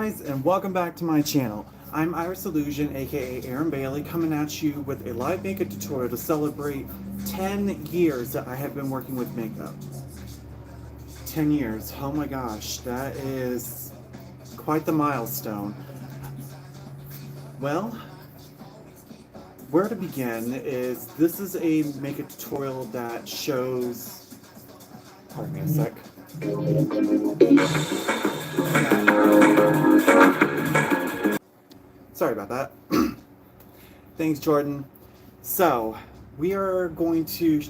guys, and welcome back to my channel. I'm Iris Illusion, aka Aaron Bailey, coming at you with a live makeup tutorial to celebrate 10 years that I have been working with makeup. 10 years, oh my gosh, that is quite the milestone. Well, where to begin is, this is a makeup tutorial that shows, pardon me a sec. Sorry about that. Thanks, Jordan. So, we are going to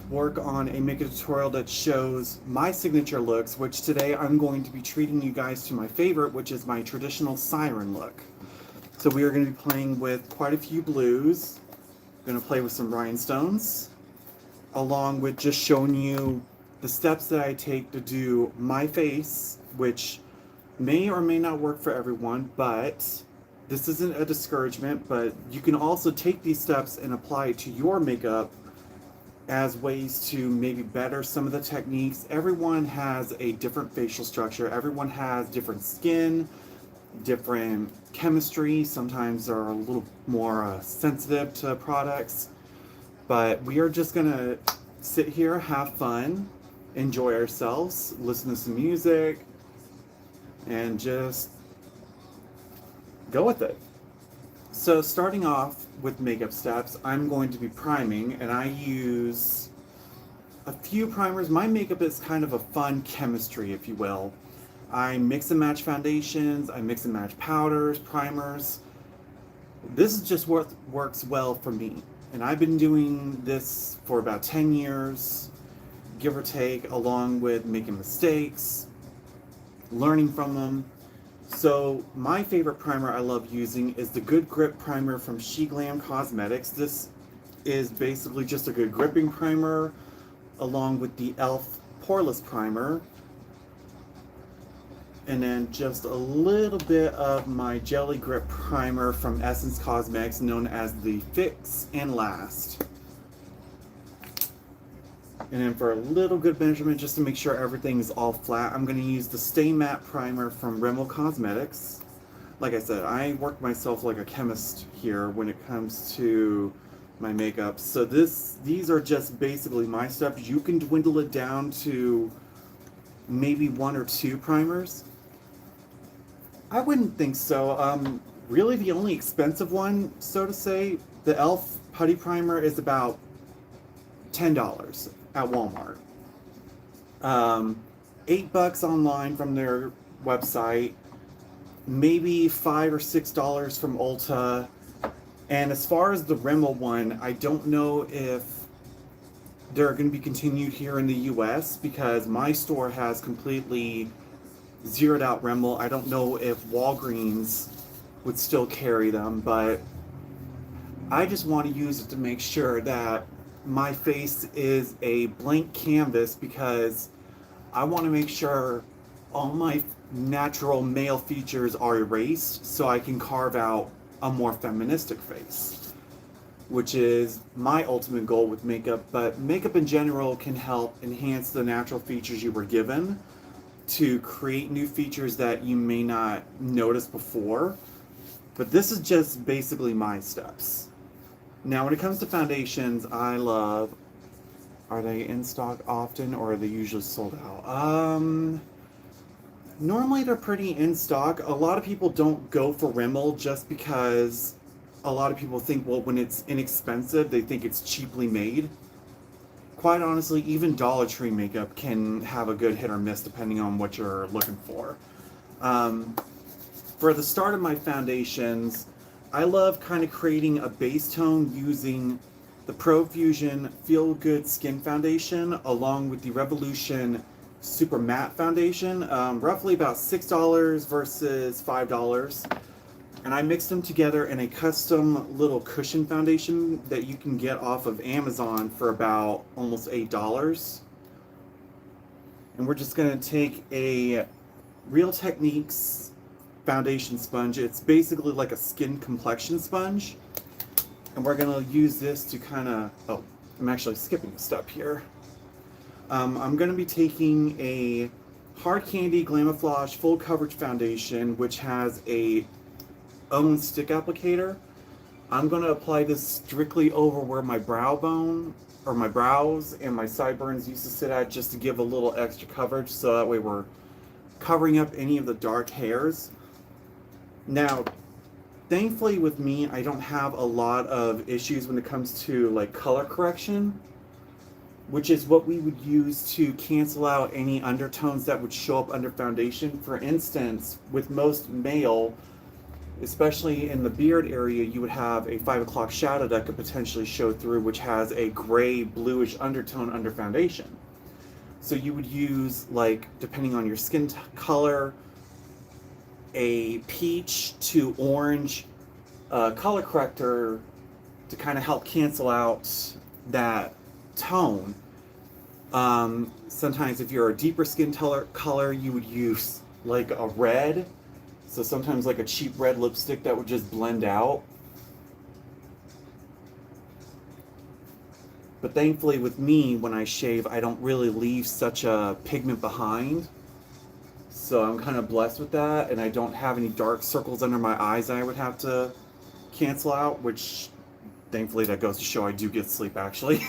work on a makeup tutorial that shows my signature looks, which today I'm going to be treating you guys to my favorite, which is my traditional siren look. So we are going to be playing with quite a few blues. I'm going to play with some rhinestones, along with just showing you the steps that I take to do my face, which may or may not work for everyone, but this isn't a discouragement, but you can also take these steps and apply it to your makeup as ways to maybe better some of the techniques. Everyone has a different facial structure. Everyone has different skin, different chemistry. Sometimes they're a little more sensitive to products. But we are just gonna sit here, have fun, enjoy ourselves, listen to some music, and just go with it. So starting off with makeup steps, I'm going to be priming, and I use a few primers. My makeup is kind of a fun chemistry, if you will. I mix and match foundations, I mix and match powders, primers. This is just what works well for me. And I've been doing this for about 10 years, give or take, along with making mistakes, learning from them. So my favorite primer I love using is the Good Grip primer from SheGlam Cosmetics. This is basically just a good gripping primer, along with the e.l.f. Poreless primer, and then just a little bit of my Jelly Grip primer from Essence Cosmetics, known as the Fix and Last. And then for a little good measurement, just to make sure everything is all flat, I'm going to use the Stay Matte primer from Rimmel Cosmetics. Like I said, I work myself like a chemist here when it comes to my makeup. So these are just basically my steps. You can dwindle it down to maybe 1 or 2 primers. I wouldn't think so. Really the only expensive one, so to say, the e.l.f. Putty Primer is about $10 at Walmart. $8 online from their website, maybe $5 or $6 from Ulta. And as far as the Rimmel one, I don't know if they're going to be continued here in the US, because my store has completely zeroed out Rimmel. I don't know if Walgreens would still carry them, but I just want to use it to make sure that my face is a blank canvas, because I want to make sure all my natural male features are erased so I can carve out a more feministic face, which is my ultimate goal with makeup. But makeup in general can help enhance the natural features you were given to create new features that you may not notice before. But this is just basically my steps. Now, when it comes to foundations, I love... Are they in stock often, or are they usually sold out? Normally they're pretty in stock. A lot of people don't go for Rimmel just because a lot of people think, well, when it's inexpensive, they think it's cheaply made. Quite honestly, even Dollar Tree makeup can have a good hit or miss depending on what you're looking for. For the start of my foundations, I love kind of creating a base tone using the Profusion Feel Good Skin Foundation along with the Revolution Super Matte Foundation, roughly about $6 versus $5. And I mixed them together in a custom little cushion foundation that you can get off of Amazon for about almost $8. And we're just going to take a Real Techniques foundation sponge. It's basically like a skin complexion sponge, and we're going to use this to kind of... oh, I'm actually skipping a step here. I'm going to be taking a Hard Candy Glamouflage Full Coverage Foundation, which has a own stick applicator. I'm going to apply this strictly over where my brow bone or my brows and my sideburns used to sit at, just to give a little extra coverage, so that way we're covering up any of the dark hairs. Now, thankfully with me, I don't have a lot of issues when it comes to like color correction, which is what we would use to cancel out any undertones that would show up under foundation. For instance, with most male, especially in the beard area, you would have a 5 o'clock shadow that could potentially show through, which has a gray bluish undertone under foundation. So you would use, like, depending on your skin color, a peach to orange color corrector to kind of help cancel out that tone. Sometimes if you're a deeper skin color, you would use like a red. So sometimes like a cheap red lipstick that would just blend out. But thankfully with me, when I shave, I don't really leave such a pigment behind. So I'm kind of blessed with that, and I don't have any dark circles under my eyes that I would have to cancel out, which thankfully that goes to show I do get sleep actually.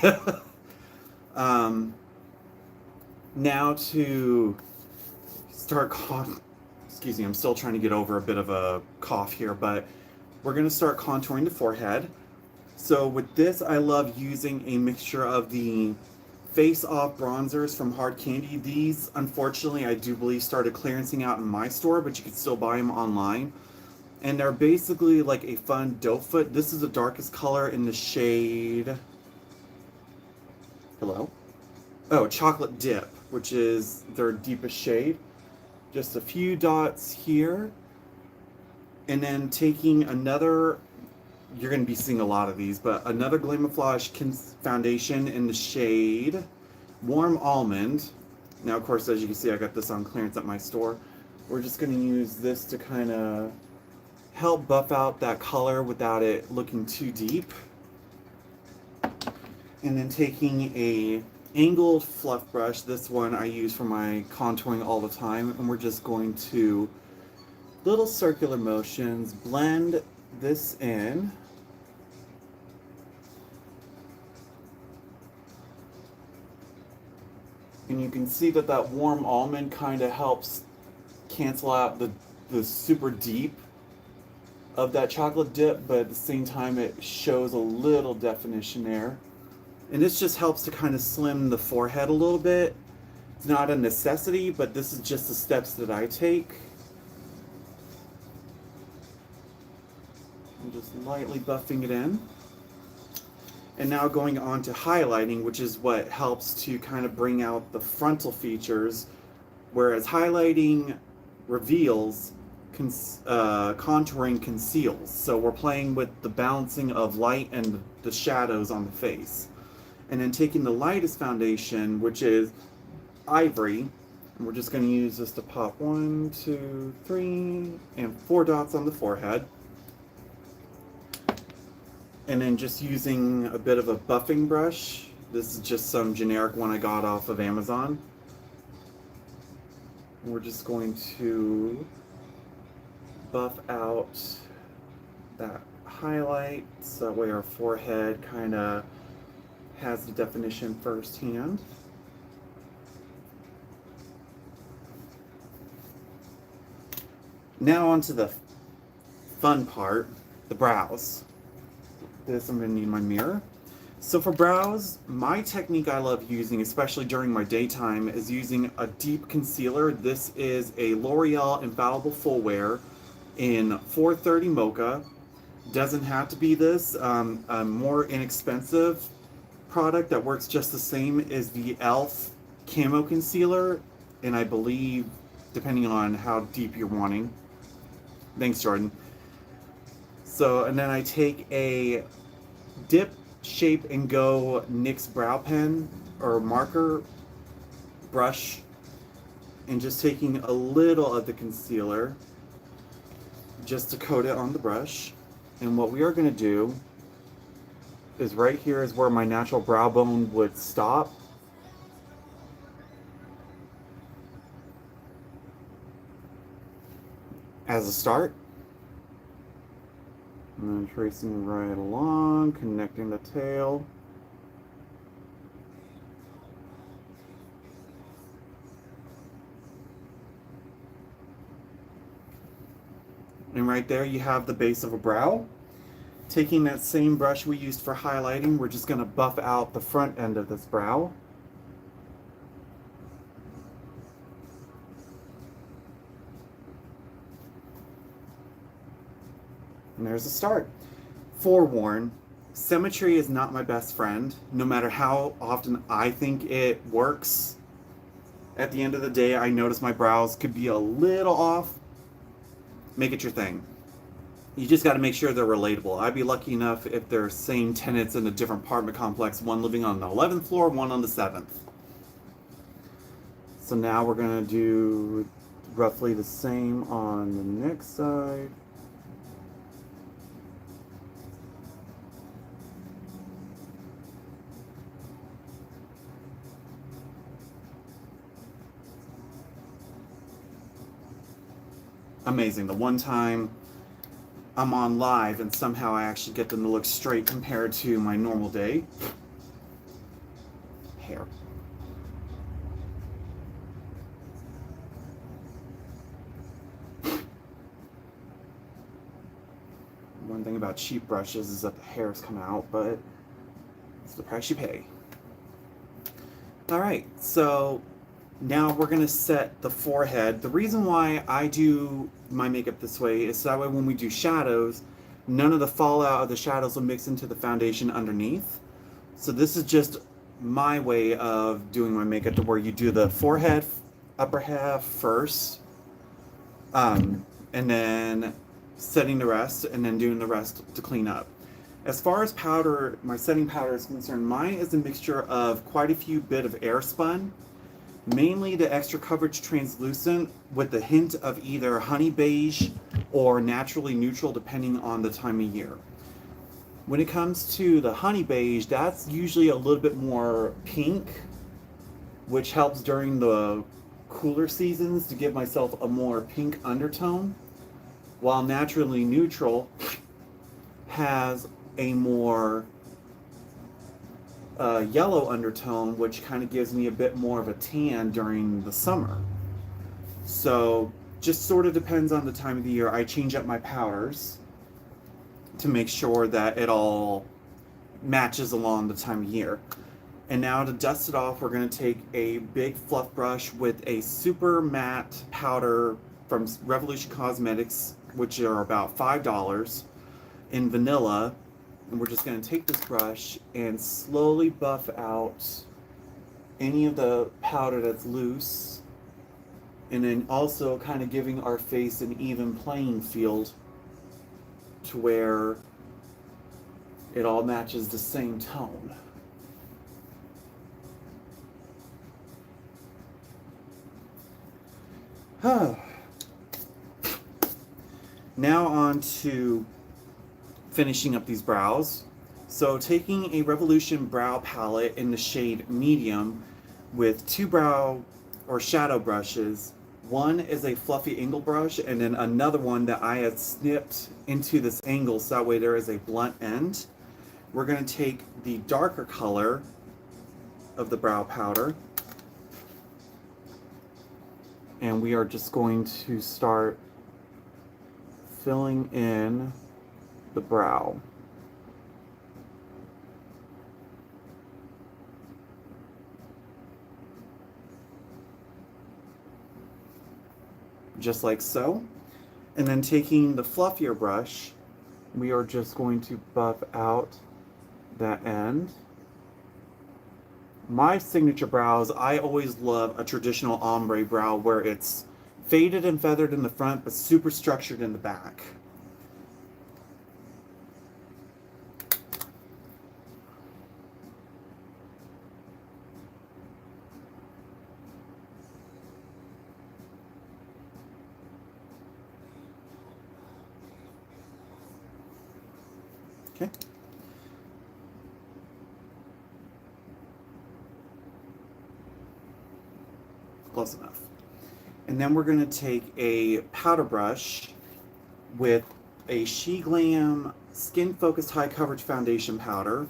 Now to start excuse me, I'm still trying to get over a bit of a cough here, but we're going to start contouring the forehead. So with this, I love using a mixture of the Face Off bronzers from Hard Candy. These, unfortunately, I do believe started clearancing out in my store, but you can still buy them online. And they're basically like a fun doe foot. This is the darkest color in the shade... Hello? Oh, Chocolate Dip, which is their deepest shade. Just a few dots here, and then taking another, you're going to be seeing a lot of these, but another Glamouflage foundation in the shade Warm Almond. Now, of course, as you can see, I got this on clearance at my store. We're just going to use this to kind of help buff out that color without it looking too deep. And then taking a angled fluff brush, this one I use for my contouring all the time, and we're just going to little circular motions blend this in. And you can see that that Warm Almond kind of helps cancel out the super deep of that Chocolate Dip, but at the same time it shows a little definition there. And this just helps to kind of slim the forehead a little bit. It's not a necessity, but this is just the steps that I take. I'm just lightly buffing it in. And now going on to highlighting, which is what helps to kind of bring out the frontal features, whereas highlighting reveals, contouring conceals. So we're playing with the balancing of light and the shadows on the face. And then taking the lightest foundation, which is Ivory, and we're just going to use this to pop 1, 2, 3, and 4 dots on the forehead. And then just using a bit of a buffing brush. This is just some generic one I got off of Amazon. We're just going to buff out that highlight so that way our forehead kind of has the definition firsthand. Now onto the fun part, the brows. This, I'm going to need my mirror. So for brows, my technique I love using, especially during my daytime, is using a deep concealer. This is a L'Oreal Infallible Full Wear in 430 Mocha. Doesn't have to be this. A more inexpensive product that works just the same is the e.l.f. Camo Concealer, and I believe, depending on how deep you're wanting. Thanks, Jordan. So, and then I take a Dip, Shape, and Go NYX brow pen or marker brush, and just taking a little of the concealer just to coat it on the brush. And what we are going to do is right here is where my natural brow bone would stop. as a start. And then tracing right along, connecting the tail. And right there you have the base of a brow. Taking that same brush we used for highlighting, we're just going to buff out the front end of this brow. And there's a start. Forewarn, symmetry is not my best friend. No matter how often I think it works, at the end of the day, I notice my brows could be a little off. Make it your thing. You just got to make sure they're relatable. I'd be lucky enough if they're same tenants in a different apartment complex, one living on the 11th floor, one on the 7th. So now we're going to do roughly the same on the next side. Amazing. The one time I'm on live and somehow I actually get them to look straight compared to my normal day. Hair. One thing about cheap brushes is that the hairs come out, but it's the price you pay. Alright, so now we're going to set the forehead. The reason why I do my makeup this way is so that way when we do shadows, none of the fallout of the shadows will mix into the foundation underneath. So this is just my way of doing my makeup, to where you do the forehead, upper half first, and then setting the rest, and then doing the rest to clean up. As far as powder, my setting powder is concerned, mine is a mixture of quite a few bit of Airspun, mainly the extra coverage translucent with a hint of either honey beige or naturally neutral depending on the time of year. When it comes to the honey beige, that's usually a little bit more pink, which helps during the cooler seasons to give myself a more pink undertone, while naturally neutral has a more yellow undertone, which kind of gives me a bit more of a tan during the summer. So just sort of depends on the time of the year. I change up my powders to make sure that it all matches along the time of year. And now to dust it off, we're going to take a big fluff brush with a super matte powder from Revolution Cosmetics, which are about $5 in vanilla. And we're just going to take this brush and slowly buff out any of the powder that's loose, and then also kind of giving our face an even playing field to where it all matches the same tone. Now on to finishing up these brows. So taking a Revolution brow palette in the shade medium with two brow or shadow brushes. One is a fluffy angle brush, and then another one that I had snipped into this angle so that way there is a blunt end. We're going to take the darker color of the brow powder, and we are just going to start filling in the brow. Just like so. And then taking the fluffier brush, we are just going to buff out that end. My signature brows, I always love a traditional ombre brow where it's faded and feathered in the front but super structured in the back. Okay. Close enough. And then we're going to take a powder brush with a SheGlam Skin Focused High Coverage Foundation Powder.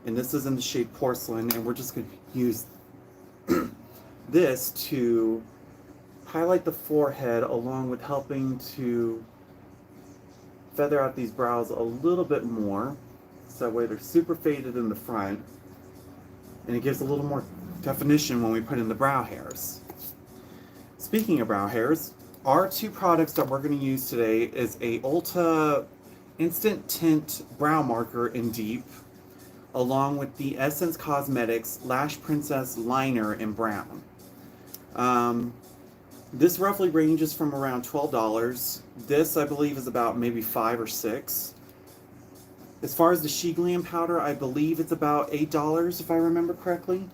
And this is in the shade Porcelain, and we're just going to use this to highlight the forehead along with helping to feather out these brows a little bit more. So that way they're super faded in the front, and it gives a little more definition when we put in the brow hairs. Speaking of brow hairs, our two products that we're going to use today is a Ulta Instant Tint Brow Marker in Deep, along with the Essence Cosmetics Lash Princess Liner in Brown. This roughly ranges from around $12. This, I believe, is about maybe $5 or $6. As far as the SheGlam powder, I believe it's about $8 if I remember correctly.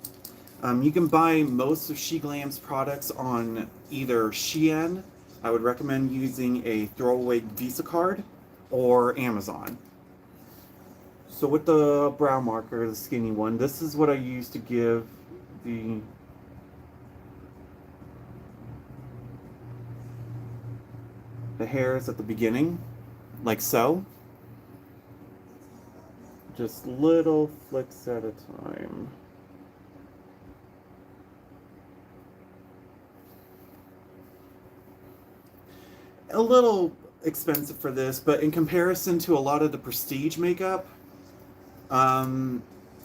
You can buy most of SheGlam's products on either Shein, I would recommend using a throwaway Visa card, or Amazon. So with the brow marker, the skinny one, this is what I use to give the hairs at the beginning, like so. Just little flicks at a time. A little expensive for this, but in comparison to a lot of the prestige makeup,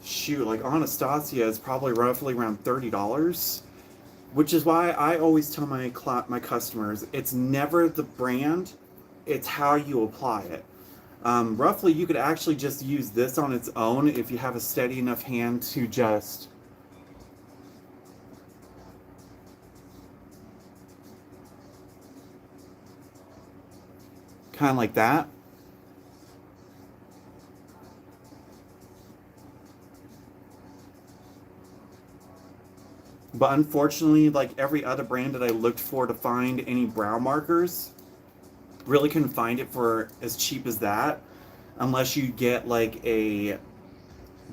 shoot, like Anastasia is probably roughly around $30, which is why I always tell my customers, it's never the brand, it's how you apply it. Roughly, you could actually just use this on its own if you have a steady enough hand to just kind of like that. But unfortunately, like every other brand that I looked for to find any brow markers, really couldn't find it for as cheap as that, unless you get like a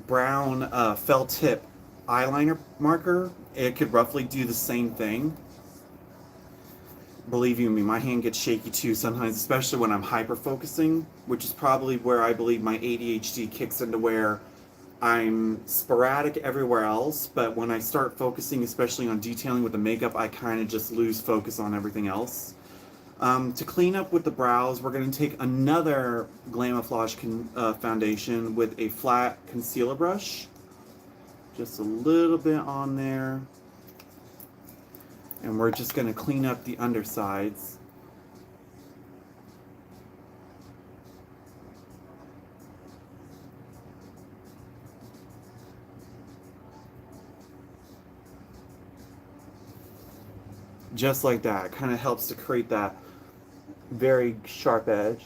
brown felt tip eyeliner marker. It could roughly do the same thing. Believe you me, my hand gets shaky too sometimes, especially when I'm hyper focusing, which is probably where I believe my ADHD kicks into, where I'm sporadic everywhere else, but when I start focusing, especially on detailing with the makeup, I kind of just lose focus on everything else. To clean up with the brows, we're going to take another Glamouflage foundation with a flat concealer brush. Just a little bit on there. And we're just going to clean up the undersides. Just like that. Kind of helps to create that very sharp edge.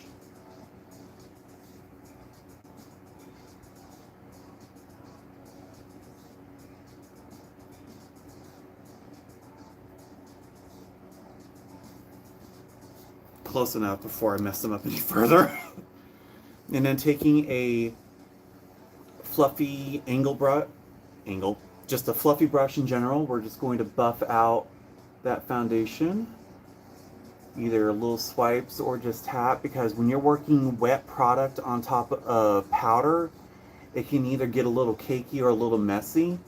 Close enough before I mess them up any further. And then taking a fluffy just a fluffy brush in general, we're just going to buff out that foundation. Either little swipes or just tap, because when you're working wet product on top of powder, it can either get a little cakey or a little messy.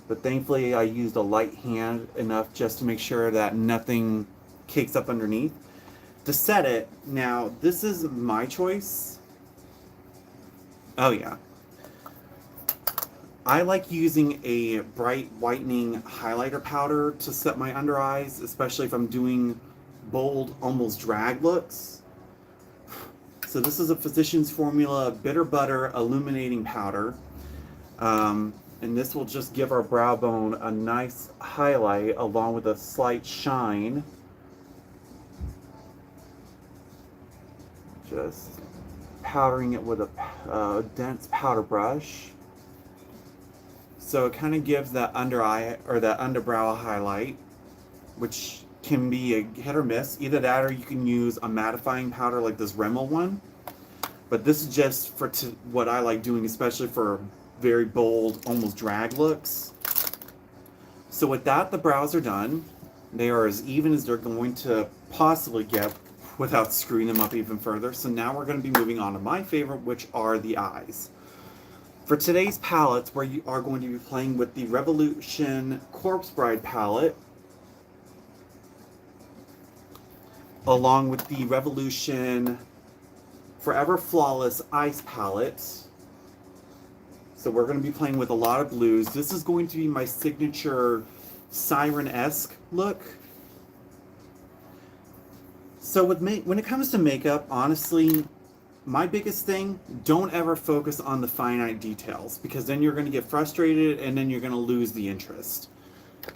But thankfully I used a light hand enough just to make sure that nothing cakes up underneath. To set it, now this is my choice. Oh yeah. I like using a bright whitening highlighter powder to set my under eyes, especially if I'm doing bold, almost drag looks. So this is a Physicians Formula Bitter Butter Illuminating Powder. And this will just give our brow bone a nice highlight along with a slight shine. Just powdering it with a dense powder brush. So it kind of gives that under eye or that underbrow highlight, which can be a hit or miss. Either that or you can use a mattifying powder like this Rimmel one. But this is just for what I like doing, especially for very bold, almost drag looks. So with that, the brows are done. They are as even as they're going to possibly get without screwing them up even further. So now we're going to be moving on to my favorite, which are the eyes. For today's palettes, we are going to be playing with the Revolution Corpse Bride palette, along with the Revolution Forever Flawless Ice palette. So we're going to be playing with a lot of blues. This is going to be my signature Siren-esque look. So when it comes to makeup, honestly, my biggest thing, don't ever focus on the finite details, because then you're going to get frustrated and then you're going to lose the interest.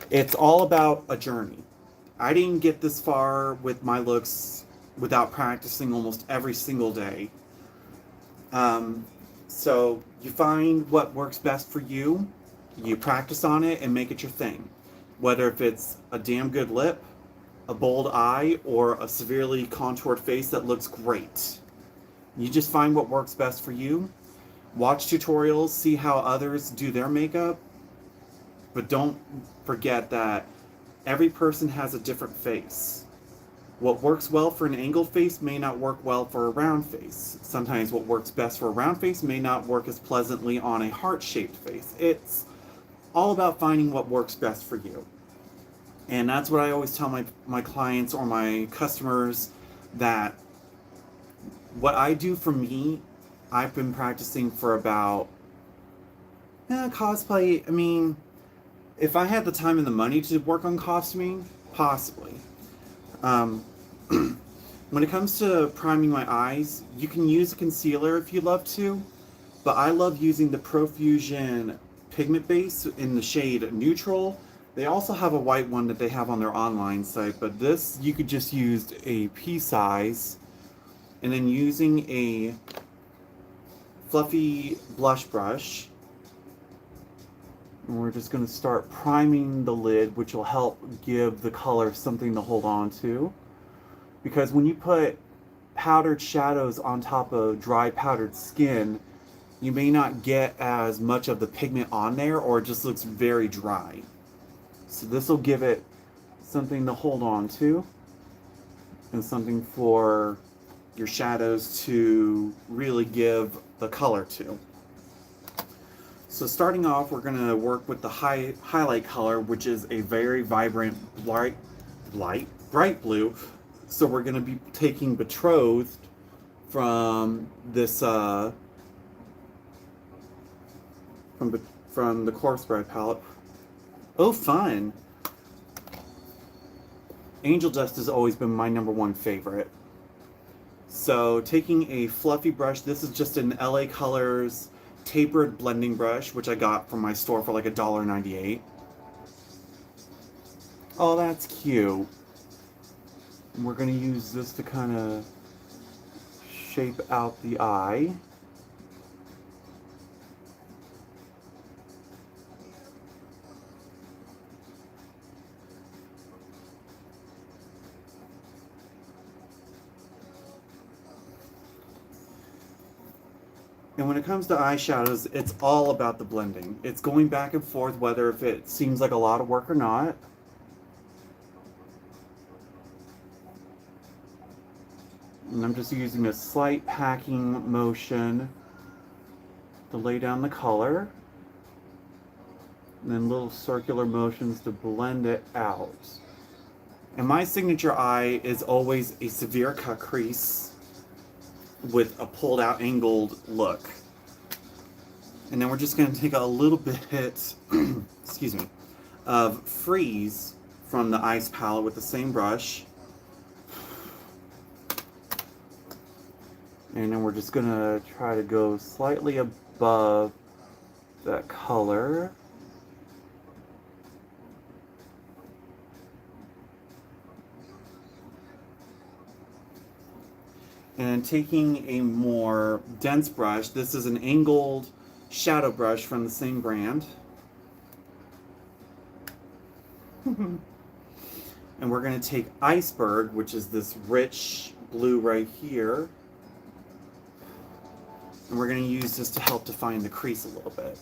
It's all about a journey. I didn't get this far with my looks without practicing almost every single day. So you find what works best for you, you practice on it and make it your thing. Whether if it's a damn good lip, a bold eye, or a severely contoured face that looks great. You just find what works best for you. Watch tutorials, see how others do their makeup, but don't forget that every person has a different face. What works well for an angled face may not work well for a round face. Sometimes what works best for a round face may not work as pleasantly on a heart-shaped face. It's all about finding what works best for you. And that's what I always tell my clients or my customers, that what I do for me, I've been practicing for about cosplay. I mean, if I had the time and the money to work on costuming, possibly. When it comes to priming my eyes, you can use a concealer if you love to, but I love using the Profusion pigment base in the shade Neutral. They also have a white one that they have on their online site, but this, you could just use a pea size, and then using a fluffy blush brush, and we're just going to start priming the lid, which will help give the color something to hold on to. Because when you put powdered shadows on top of dry powdered skin, you may not get as much of the pigment on there, or it just looks very dry. So this will give it something to hold on to, and something for your shadows to really give the color to. So starting off, we're going to work with the highlight color, which is a very vibrant, bright blue. So we're going to be taking Betrothed from this, from the Corpse Bride palette. Oh, fun! Angel Dust has always been my #1 favorite. So taking a fluffy brush, this is just an LA Colors tapered blending brush, which I got from my store for like $1.98. Oh, that's cute. We're going to use this to kind of shape out the eye. And when it comes to eyeshadows, it's all about the blending. It's going back and forth whether if it seems like a lot of work or not. And I'm just using a slight packing motion to lay down the color. And then little circular motions to blend it out. And my signature eye is always a severe cut crease with a pulled out angled look. And then we're just going to take a little bit excuse me, of Freeze from the Ice palette with the same brush. And then we're just going to try to go slightly above that color. And taking a more dense brush, this is an angled shadow brush from the same brand. And we're going to take Iceberg, which is this rich blue right here. And we're going to use this to help define the crease a little bit.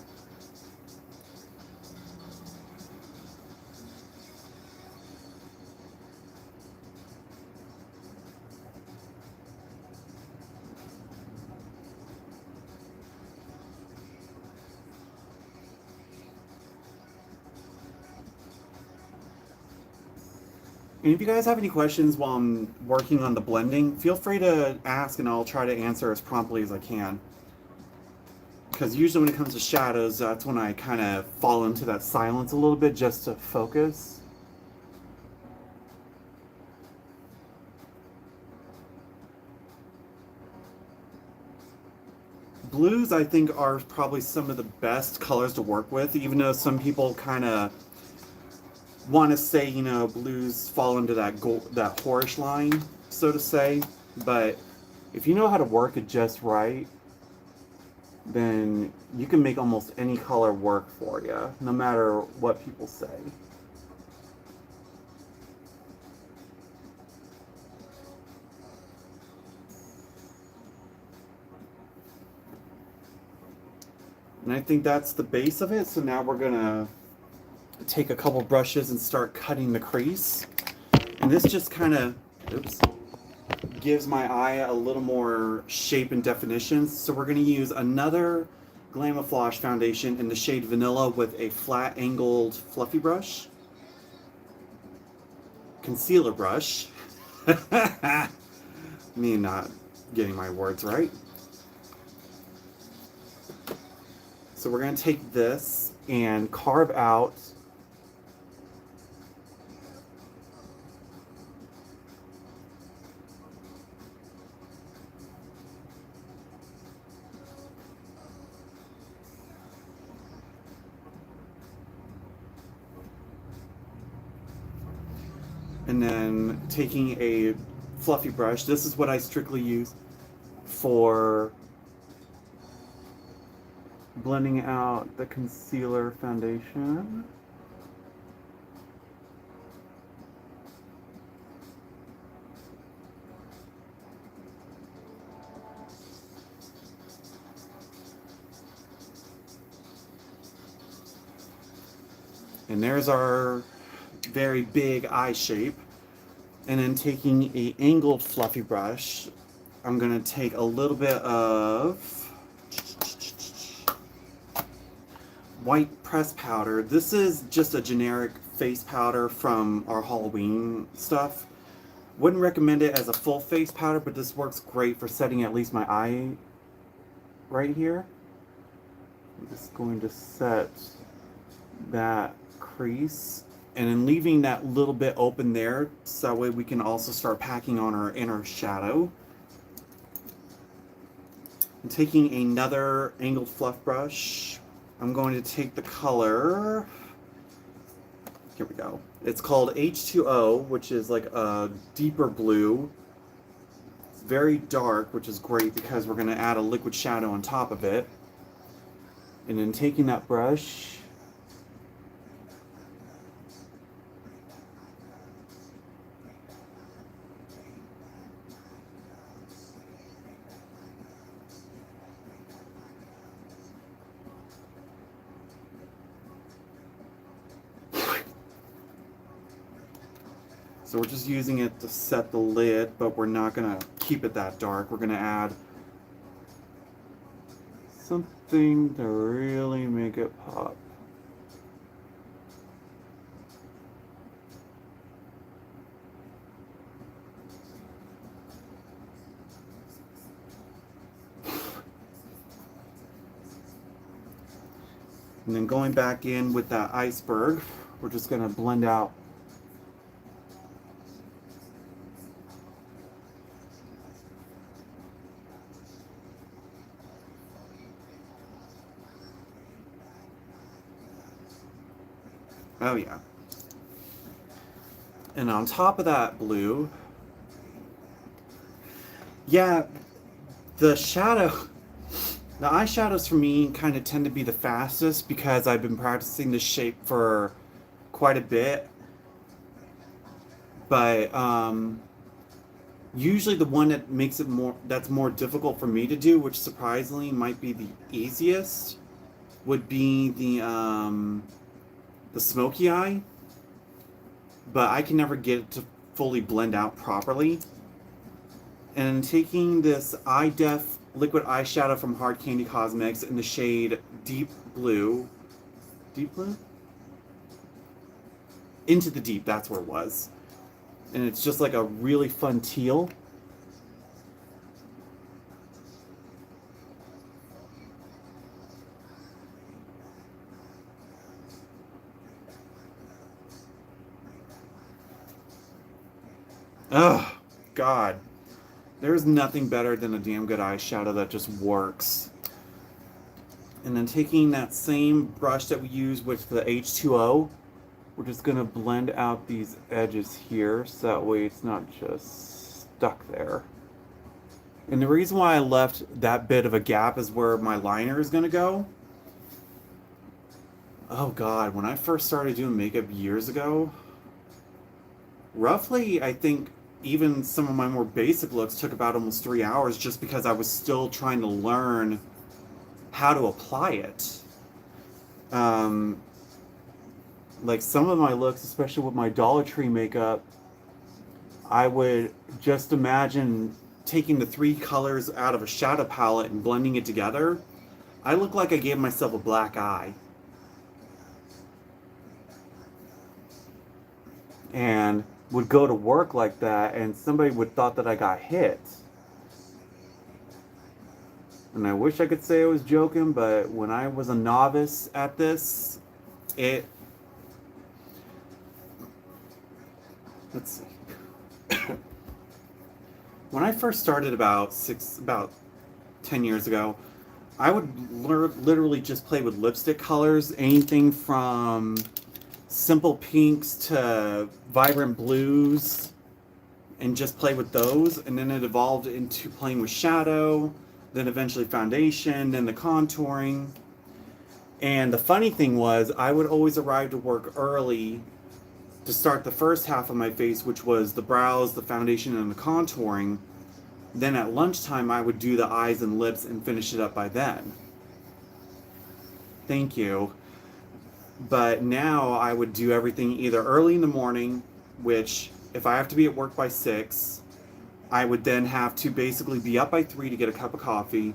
And if you guys have any questions while I'm working on the blending, feel free to ask and I'll try to answer as promptly as I can. Because usually when it comes to shadows, that's when I kind of fall into that silence a little bit just to focus. Blues, I think, are probably some of the best colors to work with, even though some people kind of want to say, you know, blues fall into that that whorish line, so to say. But if you know how to work it just right, then you can make almost any color work for you, no matter what people say. And I think that's the base of it. So now we're gonna take a couple brushes and start cutting the crease. And this just kind of, oops, gives my eye a little more shape and definition. So we're gonna use another Glamouflage foundation in the shade Vanilla with a flat angled fluffy brush. Concealer brush. Me not getting my words right. So we're going to take this and carve out and then taking a fluffy brush. This is what I strictly use for blending out the concealer foundation. And there's our very big eye shape. And then taking a angled fluffy brush, I'm gonna take a little bit of white press powder. This is just a generic face powder from our Halloween stuff. Wouldn't recommend it as a full face powder, but this works great for setting at least my eye right here. I'm just going to set that crease and then leaving that little bit open there so that way we can also start packing on our inner shadow. And taking another angled fluff brush, I'm going to take the color, here we go. It's called H2O, which is like a deeper blue. It's very dark, which is great because we're going to add a liquid shadow on top of it. And then taking that brush, so we're just using it to set the lid, but we're not going to keep it that dark. We're going to add something to really make it pop. And then going back in with that iceberg, we're just going to blend out oh yeah. And on top of that blue, yeah, the shadow, the eyeshadows for me kind of tend to be the fastest because I've been practicing this shape for quite a bit. But usually the one that makes it that's more difficult for me to do, which surprisingly might be the easiest, would be the smoky eye. But I can never get it to fully blend out properly. And taking this Eye Def liquid eyeshadow from Hard Candy Cosmetics in the shade Deep Blue. Deep Blue? Into the Deep, that's where it was. And it's just like a really fun teal. Oh, God. There's nothing better than a damn good eyeshadow that just works. And then taking that same brush that we use with the H2O, we're just going to blend out these edges here so that way it's not just stuck there. And the reason why I left that bit of a gap is where my liner is going to go. Oh God, when I first started doing makeup years ago, roughly, I think even some of my more basic looks took about almost 3 hours just because I was still trying to learn how to apply it. Like some of my looks, especially with my Dollar Tree makeup, I would just imagine taking the 3 colors out of a shadow palette and blending it together. I look like I gave myself a black eye. And would go to work like that, and somebody would thought that I got hit. And I wish I could say I was joking, but when I was a novice at this, let's see. When I first started about 10 years ago, I would literally just play with lipstick colors, anything from simple pinks to vibrant blues, and just play with those. And then it evolved into playing with shadow, then eventually foundation, then the contouring. And the funny thing was, I would always arrive to work early to start the first half of my face, which was the brows, the foundation, and the contouring. Then at lunchtime, I would do the eyes and lips and finish it up by then. Thank you. But now I would do everything either early in the morning, which if I have to be at work by 6, I would then have to basically be up by 3 to get a cup of coffee,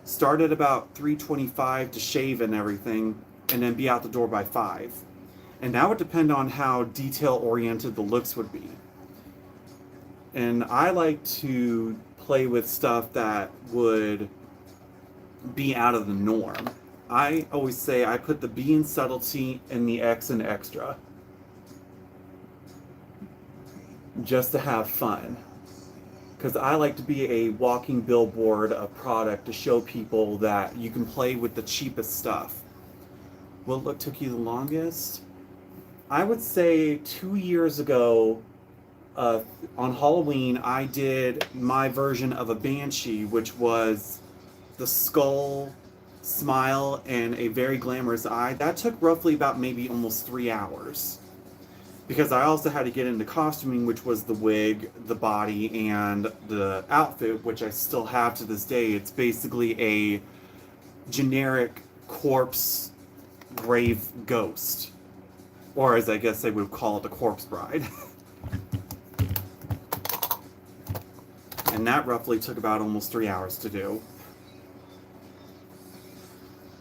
start at about 3:25 to shave and everything, and then be out the door by 5. And that would depend on how detail-oriented the looks would be. And I like to play with stuff that would be out of the norm. I always say I put the B in subtlety and the X in extra. Just to have fun. Because I like to be a walking billboard of product to show people that you can play with the cheapest stuff. What look took you the longest? I would say 2 years ago, on Halloween, I did my version of a Banshee, which was the skull, smile, and a very glamorous eye. That took roughly about maybe almost 3 hours. Because I also had to get into costuming, which was the wig, the body, and the outfit, which I still have to this day. It's basically a generic corpse grave ghost. Or as I guess they would call it, the corpse bride. And that roughly took about almost 3 hours to do.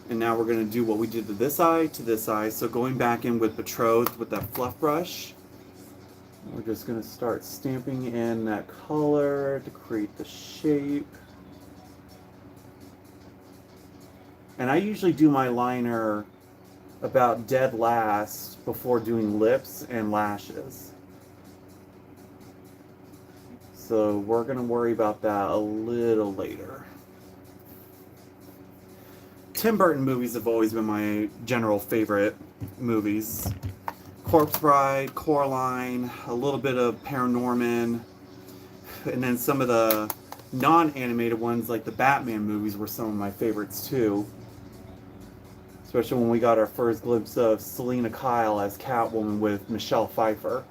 And now we're going to do what we did to this eye, So going back in with Betrothed with that fluff brush, we're just going to start stamping in that color to create the shape. And I usually do my liner about dead last before doing lips and lashes. So we're going to worry about that a little later. Tim Burton movies have always been my general favorite movies. Corpse Bride, Coraline, a little bit of Paranorman, and then some of the non-animated ones like the Batman movies were some of my favorites too. Especially when we got our first glimpse of Selena Kyle as Catwoman with Michelle Pfeiffer.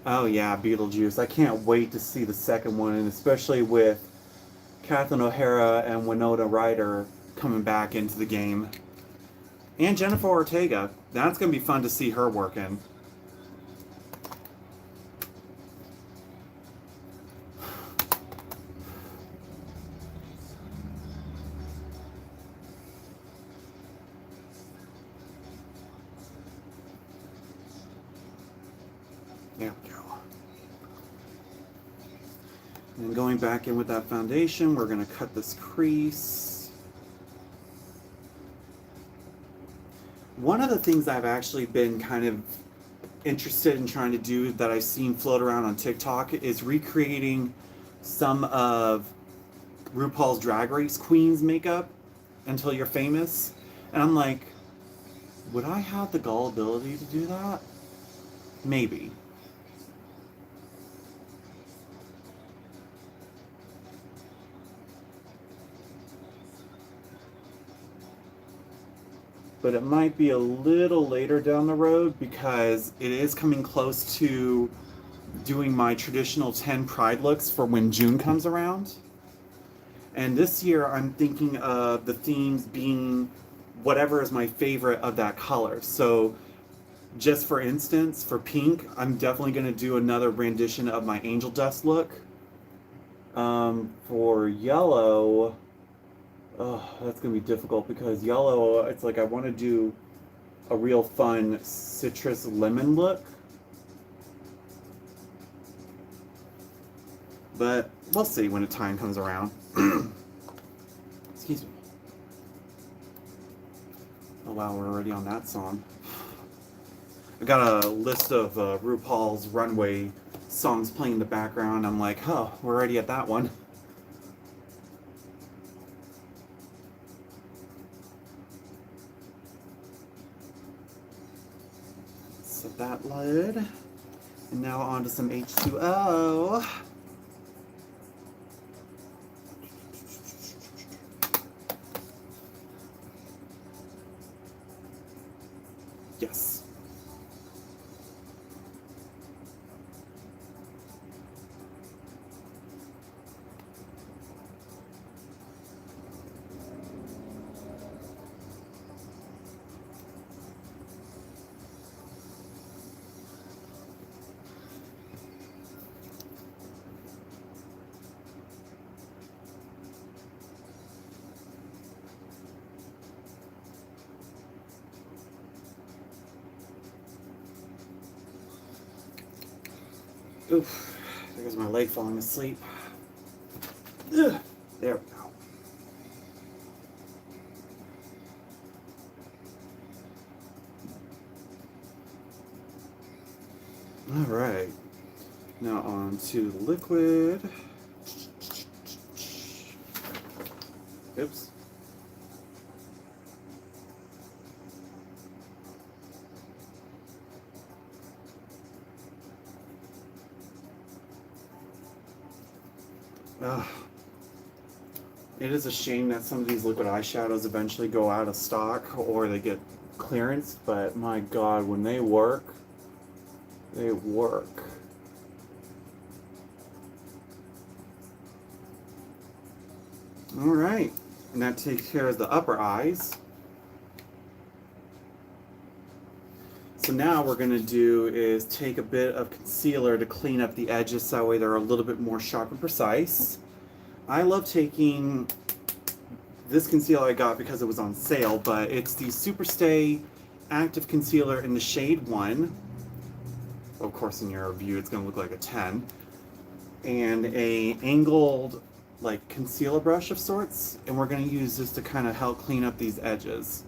Oh yeah, Beetlejuice. I can't wait to see the second one, and especially with Catherine O'Hara and Winona Ryder coming back into the game. And Jennifer Ortega. That's going to be fun to see her working. There we go. And going back in with that foundation, we're going to cut this crease. One of the things I've actually been kind of interested in trying to do that I've seen float around on TikTok is recreating some of RuPaul's Drag Race Queen's makeup until you're famous. And I'm like, would I have the gullibility to do that? Maybe. But it might be a little later down the road because it is coming close to doing my traditional 10 Pride looks for when June comes around. And this year I'm thinking of the themes being whatever is my favorite of that color. So just for instance, for pink, I'm definitely going to do another rendition of my Angel Dust look. For yellow, oh, that's going to be difficult because yellow, it's like I want to do a real fun citrus lemon look. But we'll see when the time comes around. Excuse me. Oh wow, we're already on that song. I got a list of RuPaul's Runway songs playing in the background. I'm like, oh, we're already at that one. Set that lid. And now on to some H2O. Yes. Oof, there goes my leg falling asleep. Ugh, there we go. All right, now on to the liquid. Oops. It is a shame that some of these liquid eyeshadows eventually go out of stock or they get clearance, but my god, when they work, they work. Alright, and that takes care of the upper eyes. So now what we're going to do is take a bit of concealer to clean up the edges so that way they're a little bit more sharp and precise. I love taking this concealer I got because it was on sale, but it's the Superstay Active Concealer in the shade 1. Of course, in your view, it's going to look like a 10. And a angled, like, concealer brush of sorts. And we're going to use this to kind of help clean up these edges.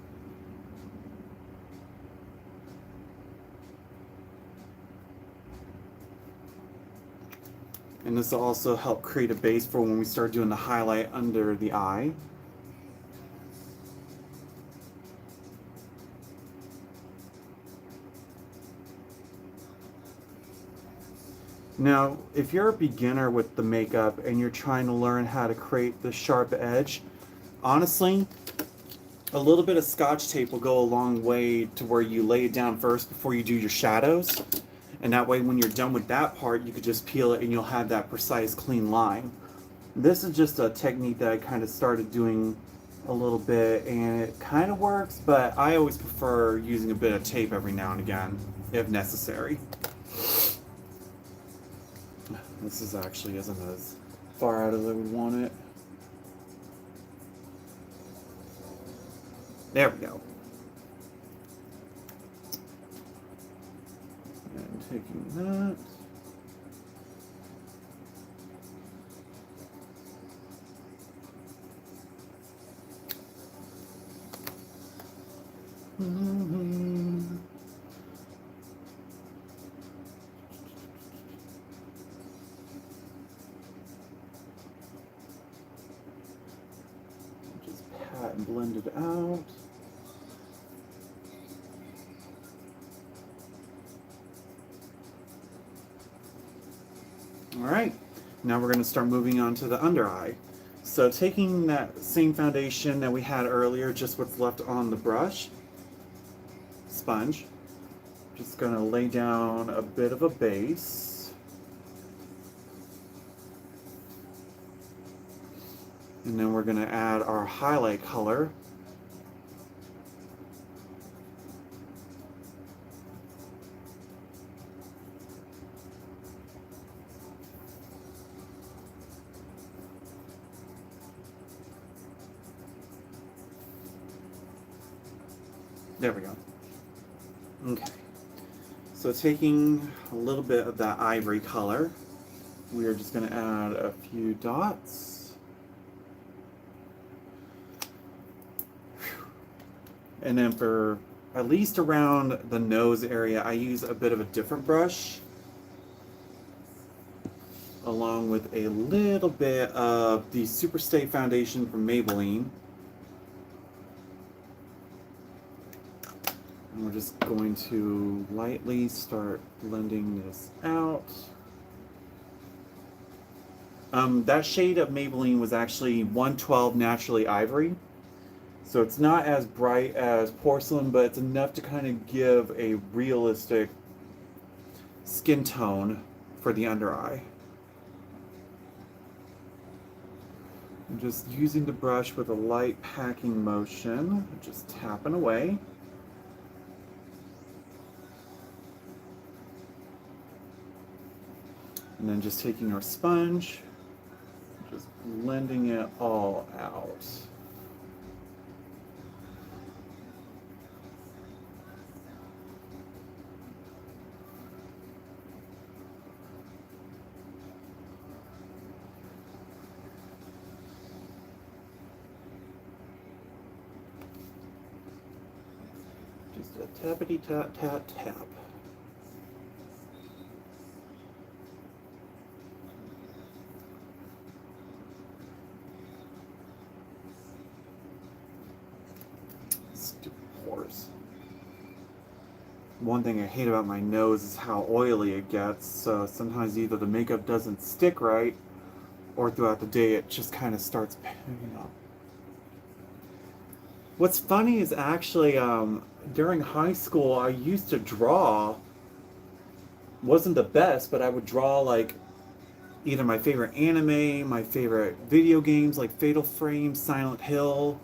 And this will also help create a base for when we start doing the highlight under the eye. Now, if you're a beginner with the makeup and you're trying to learn how to create the sharp edge, honestly, a little bit of Scotch tape will go a long way to where you lay it down first before you do your shadows. And that way, when you're done with that part, you could just peel it and you'll have that precise, clean line. This is just a technique that I kind of started doing a little bit, and it kind of works, but I always prefer using a bit of tape every now and again, if necessary. This is actually isn't as far out as I would want it. There we go. And taking that. Just pat and blend it out. All right, now we're going to start moving on to the under eye. So taking that same foundation that we had earlier, just what's left on the brush, sponge, just going to lay down a bit of a base. And then we're going to add our highlight color. There we go. Okay. So taking a little bit of that ivory color, we are just going to add a few dots. And then for at least around the nose area, I use a bit of a different brush, along with a little bit of the Superstay foundation from Maybelline. And we're just going to lightly start blending this out. That shade of Maybelline was actually 112 Naturally Ivory. So it's not as bright as porcelain, but it's enough to kind of give a realistic skin tone for the under eye. I'm just using the brush with a light packing motion, just tapping away. And then just taking our sponge, just blending it all out. Just a tappity tap tap tap. One thing I hate about my nose is how oily it gets, so sometimes either the makeup doesn't stick right, or throughout the day it just kind of starts picking up. What's funny is actually, during high school I used to draw. Wasn't the best, but I would draw like either my favorite anime, my favorite video games like Fatal Frame, Silent Hill,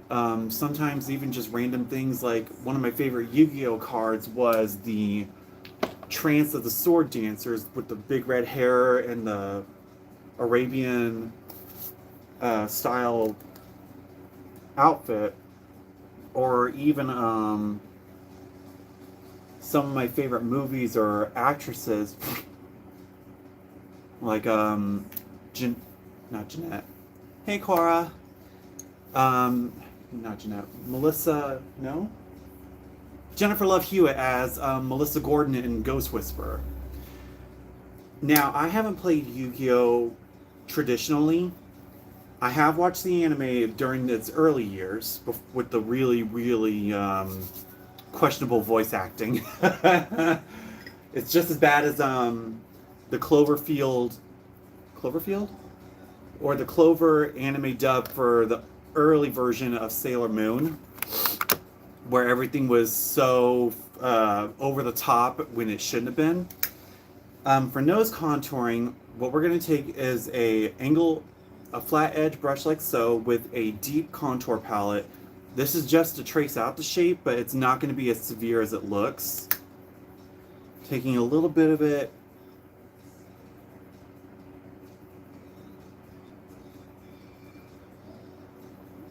sometimes even just random things. Like one of my favorite Yu-Gi-Oh cards was the Trance of the Sword Dancers with the big red hair and the Arabian style outfit, or even some of my favorite movies or actresses like not Jeanette. Hey Cora. Not Jeanette. Melissa, no? Jennifer Love Hewitt as Melissa Gordon in Ghost Whisperer. Now, I haven't played Yu-Gi-Oh! Traditionally. I have watched the anime during its early years with the really, really questionable voice acting. It's just as bad as the Cloverfield? Or the Clover anime dub for the early version of Sailor Moon, where everything was so over the top when it shouldn't have been. For nose contouring, what we're going to take is a a flat edge brush like so with a deep contour palette. This is just to trace out the shape, but it's not going to be as severe as it looks. Taking a little bit of it.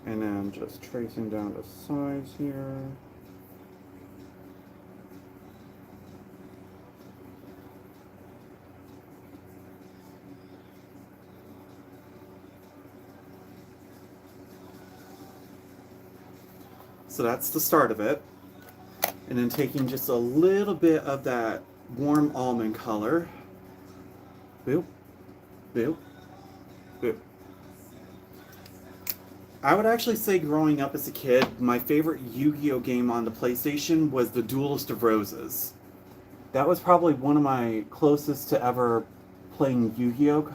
And then just tracing down the sides here. So that's the start of it. And then taking just a little bit of that warm almond color. Boop, boop, boop. I would actually say growing up as a kid, my favorite Yu-Gi-Oh game on the PlayStation was the Duelist of Roses. That was probably one of my closest to ever playing Yu-Gi-Oh!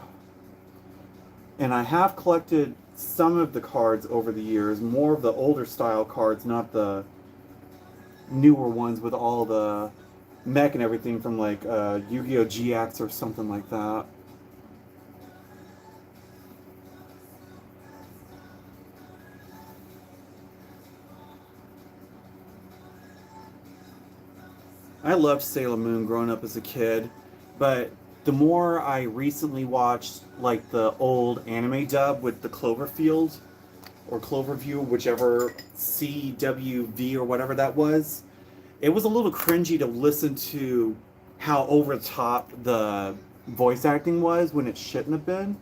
And I have collected some of the cards over the years, more of the older style cards, not the newer ones with all the mech and everything from like Yu-Gi-Oh! GX or something like that. I loved Sailor Moon growing up as a kid, but the more I recently watched like the old anime dub with the Cloverfield or Cloverview, whichever CWV or whatever that was, it was a little cringy to listen to how over the top the voice acting was when it shouldn't have been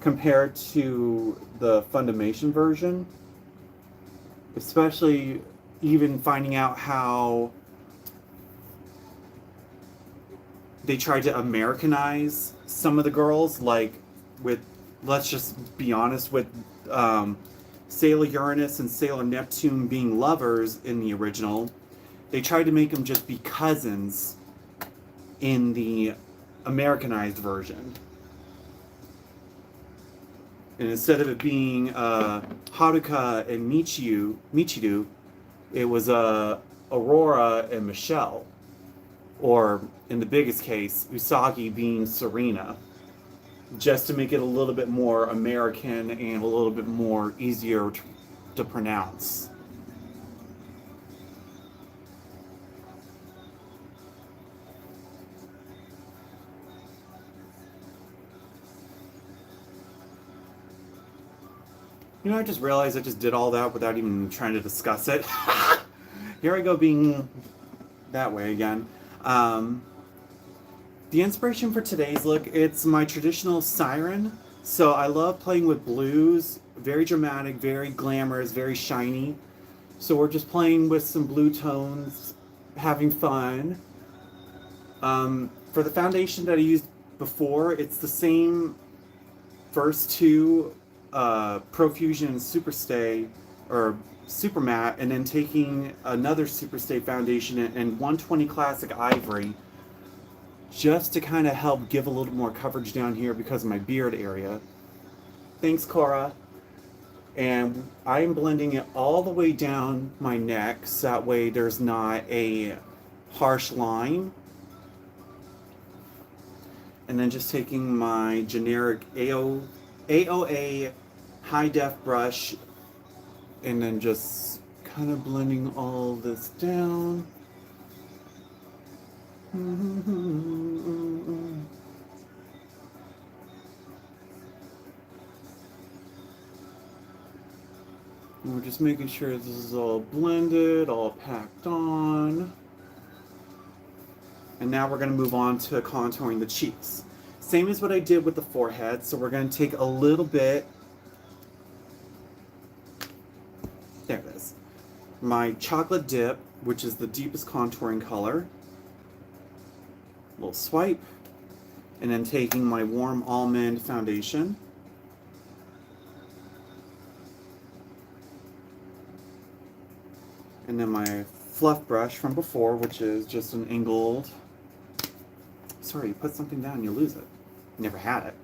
compared to the Funimation version. Especially even finding out how they tried to Americanize some of the girls, like with, let's just be honest, with Sailor Uranus and Sailor Neptune being lovers in the original. They tried to make them just be cousins in the Americanized version. And instead of it being Haruka and Michiru, it was Aurora and Michelle. Or, in the biggest case, Usagi being Serena. Just to make it a little bit more American and a little bit more easier to pronounce. You know, I just realized I just did all that without even trying to discuss it. Here I go being that way again. The inspiration for today's look, it's my traditional siren. So I love playing with blues, very dramatic, very glamorous, very shiny. So we're just playing with some blue tones, having fun. For the foundation that I used before, it's the same first two, Profusion and Superstay, or Super Matte, and then taking another Superstay foundation and 120 Classic Ivory, just to kind of help give a little more coverage down here because of my beard area. Thanks, Cora. And I'm blending it all the way down my neck, so that way there's not a harsh line. And then just taking my generic AOA high def brush and then just kind of blending all this down. And we're just making sure this is all blended, all packed on. And now we're going to move on to contouring the cheeks. Same as what I did with the forehead, so we're going to take a little bit, there it is, my chocolate dip, which is the deepest contouring color, a little swipe, and then taking my warm almond foundation, and then my fluff brush from before, which is just an angled, sorry, you put something down, you lose it. Never had it.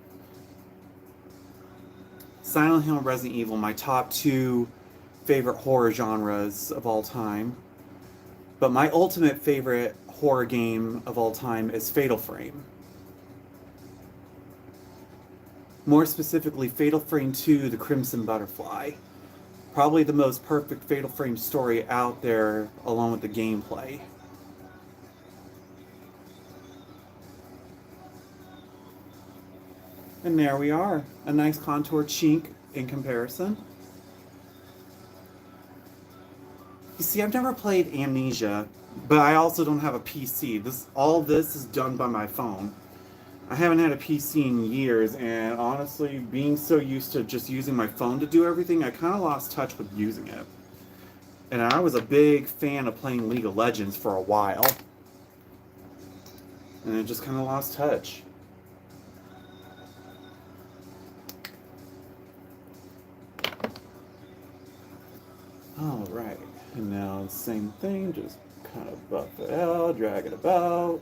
Silent Hill and Resident Evil, my top two favorite horror genres of all time. But my ultimate favorite horror game of all time is Fatal Frame. More specifically, Fatal Frame 2, The Crimson Butterfly. Probably the most perfect Fatal Frame story out there, along with the gameplay. And there we are. A nice contour chink in comparison. You see, I've never played Amnesia, but I also don't have a PC. All this is done by my phone. I haven't had a PC in years, and honestly, being so used to just using my phone to do everything, I kind of lost touch with using it. And I was a big fan of playing League of Legends for a while. And I just kind of lost touch. Alright, and now same thing, just kind of buff it out, drag it about.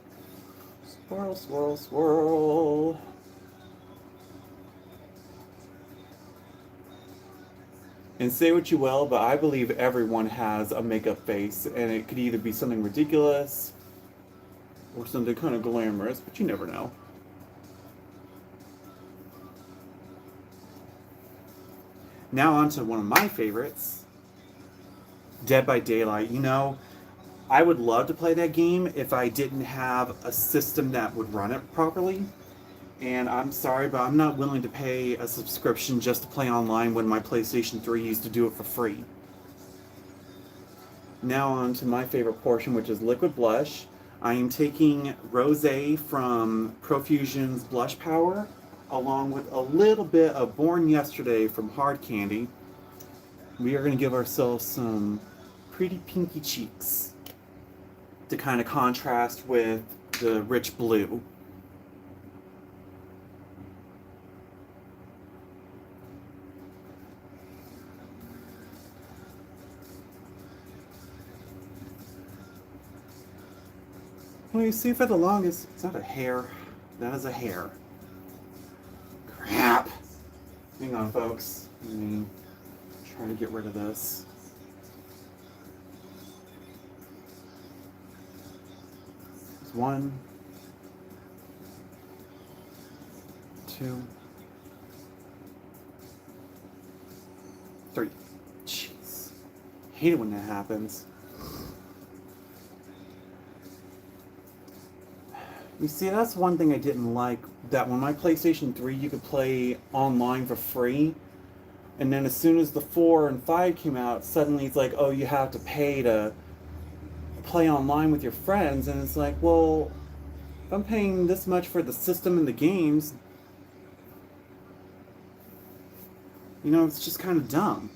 Swirl, swirl, swirl. And say what you will, but I believe everyone has a makeup face, and it could either be something ridiculous or something kind of glamorous, but you never know. Now on to one of my favorites, Dead by Daylight. You know, I would love to play that game if I didn't have a system that would run it properly. And I'm sorry, but I'm not willing to pay a subscription just to play online when my PlayStation 3 used to do it for free. Now on to my favorite portion, which is Liquid Blush. I am taking Rosé from Profusion's Blush Power, along with a little bit of Born Yesterday from Hard Candy. We are going to give ourselves some pretty pinky cheeks to kind of contrast with the rich blue. Well, you see, for the longest, it's not a hair. That is a hair. Crap. Hang on, folks. Let me try to get rid of this. There's 1, 2, 3. Jeez. Hate it when that happens. You see, that's one thing I didn't like, that when my PlayStation 3 you could play online for free, and then as soon as the 4 and 5 came out, suddenly it's like, oh, you have to pay to play online with your friends, and it's like, well, if I'm paying this much for the system and the games, you know, it's just kind of dumb.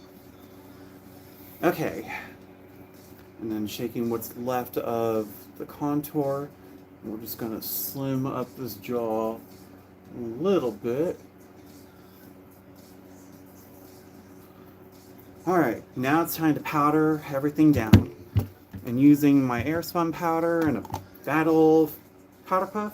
Okay. And then shaking what's left of the contour. We're just going to slim up this jaw a little bit. Alright, now it's time to powder everything down. And using my Airspun powder and a fat old powder puff.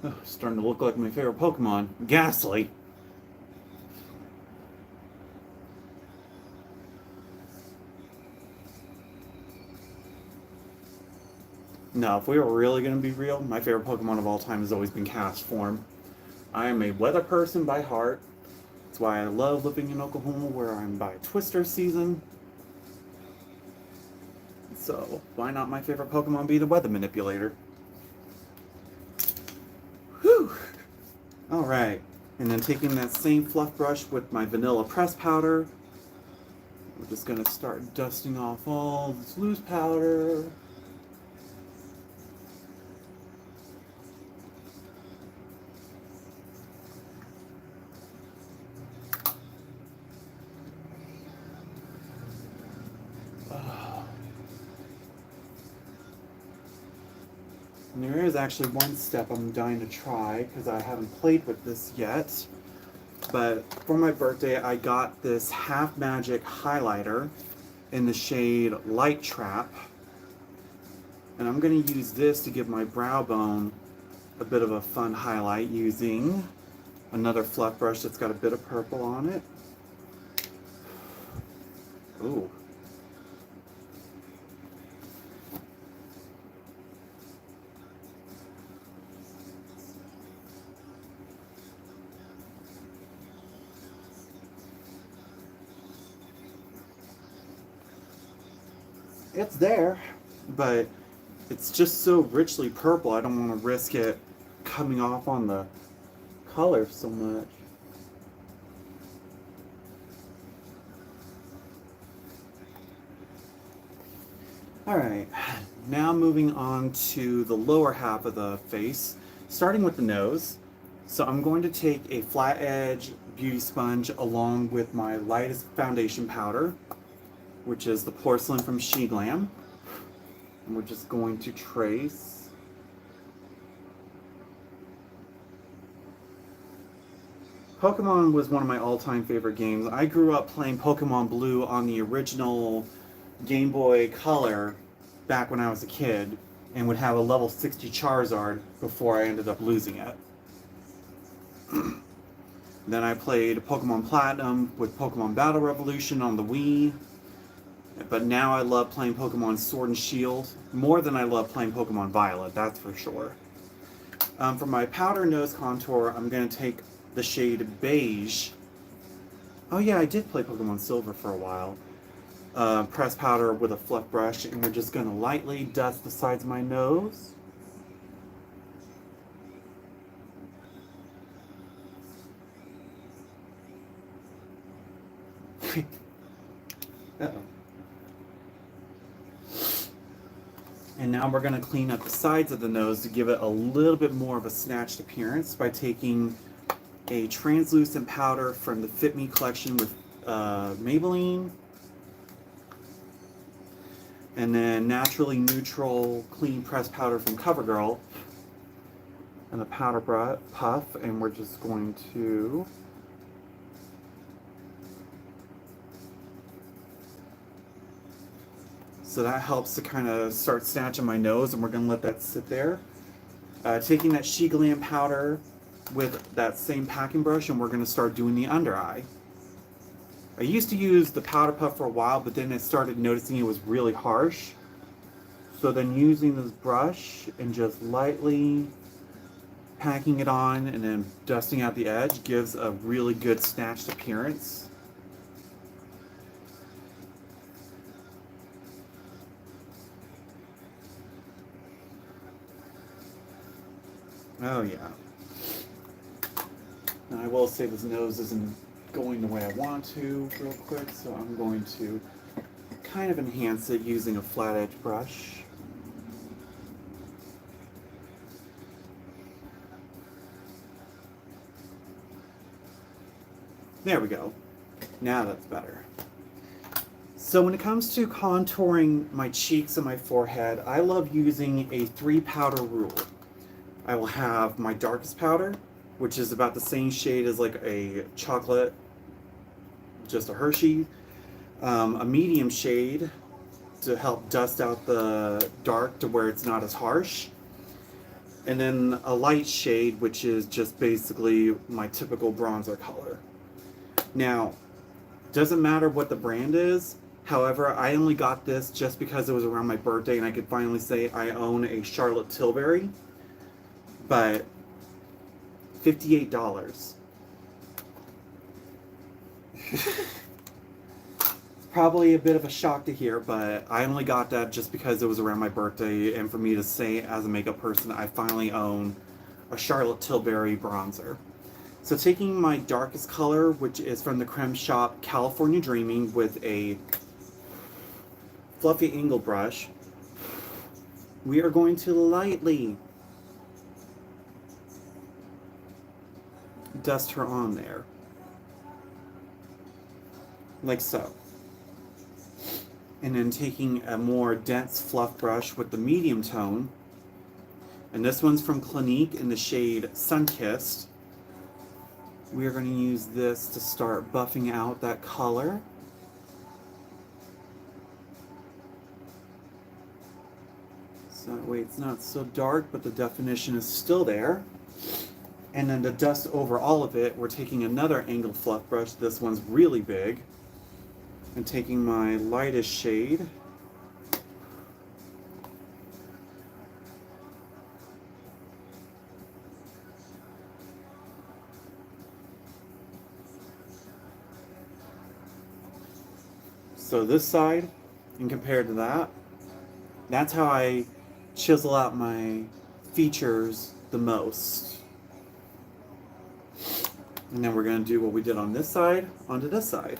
Oh, starting to look like my favorite Pokemon, Ghastly. No, if we were really going to be real, my favorite Pokemon of all time has always been Castform. I am a weather person by heart. That's why I love living in Oklahoma, where I'm by Twister season. So, why not my favorite Pokemon be the weather manipulator? Whew! Alright, and then taking that same fluff brush with my vanilla press powder, we're just going to start dusting off all this loose powder. And there is actually one step I'm dying to try, because I haven't played with this yet. But for my birthday, I got this Half Magic highlighter in the shade Light Trap. And I'm going to use this to give my brow bone a bit of a fun highlight using another fluff brush that's got a bit of purple on it. Ooh. It's there, but it's just so richly purple, I don't want to risk it coming off on the color so much. Alright, now moving on to the lower half of the face, starting with the nose. So I'm going to take a flat edge beauty sponge along with my lightest foundation powder, which is the Porcelain from SheGlam. And we're just going to trace. Pokemon was one of my all-time favorite games. I grew up playing Pokemon Blue on the original Game Boy Color back when I was a kid, and would have a level 60 Charizard before I ended up losing it. Then I played Pokemon Platinum with Pokemon Battle Revolution on the Wii. But now I love playing Pokemon Sword and Shield more than I love playing Pokemon Violet, that's for sure. For my powder nose contour, I'm going to take the shade Beige. Oh yeah, I did play Pokemon Silver for a while. Press powder with a fluff brush, and we're just going to lightly dust the sides of my nose. Uh-oh. And now we're going to clean up the sides of the nose to give it a little bit more of a snatched appearance by taking a translucent powder from the Fit Me collection with Maybelline. And then naturally neutral clean pressed powder from CoverGirl. And a powder puff, and we're just going to so that helps to kind of start snatching my nose, and we're going to let that sit there. Taking that SheGlam powder with that same packing brush, and we're going to start doing the under eye. I used to use the powder puff for a while, but then I started noticing it was really harsh. So then using this brush and just lightly packing it on and then dusting out the edge gives a really good snatched appearance. Oh yeah. And I will say this nose isn't going the way I want to real quick, so I'm going to kind of enhance it using a flat edge brush. There we go. Now that's better. So when it comes to contouring my cheeks and my forehead, I love using a 3 powder rule. I will have my darkest powder, which is about the same shade as like a chocolate, just a Hershey, a medium shade to help dust out the dark to where it's not as harsh, and then a light shade, which is just basically my typical bronzer color. Now, doesn't matter what the brand is. However, I only got this just because it was around my birthday and I could finally say I own a Charlotte Tilbury. But $58. It's probably a bit of a shock to hear, but I only got that just because it was around my birthday, and for me to say as a makeup person, I finally own a Charlotte Tilbury bronzer. So taking my darkest color, which is from the Creme Shop California Dreaming, with a fluffy angle brush, we are going to lightly dust her on there, like so. And then taking a more dense fluff brush with the medium tone, and this one's from Clinique in the shade Sunkissed. We are going to use this to start buffing out that color. So that way it's not so dark, but the definition is still there. And then to dust over all of it, we're taking another angled fluff brush. This one's really big. And taking my lightest shade. So this side, and compared to that, that's how I chisel out my features the most. And then we're going to do what we did on this side onto this side.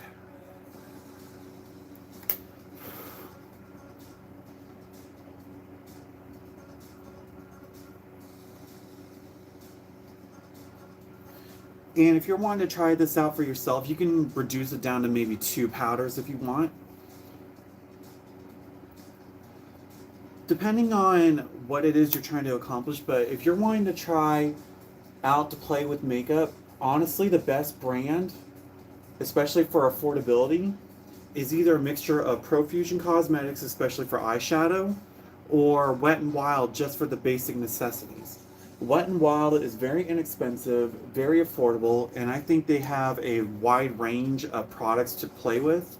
And if you're wanting to try this out for yourself, you can reduce it down to maybe 2 powders if you want. Depending on what it is you're trying to accomplish, but if you're wanting to try out to play with makeup, honestly the best brand, especially for affordability, is either a mixture of Profusion Cosmetics, especially for eyeshadow, or Wet n Wild just for the basic necessities. Wet n Wild is very inexpensive, very affordable, and I think they have a wide range of products to play with,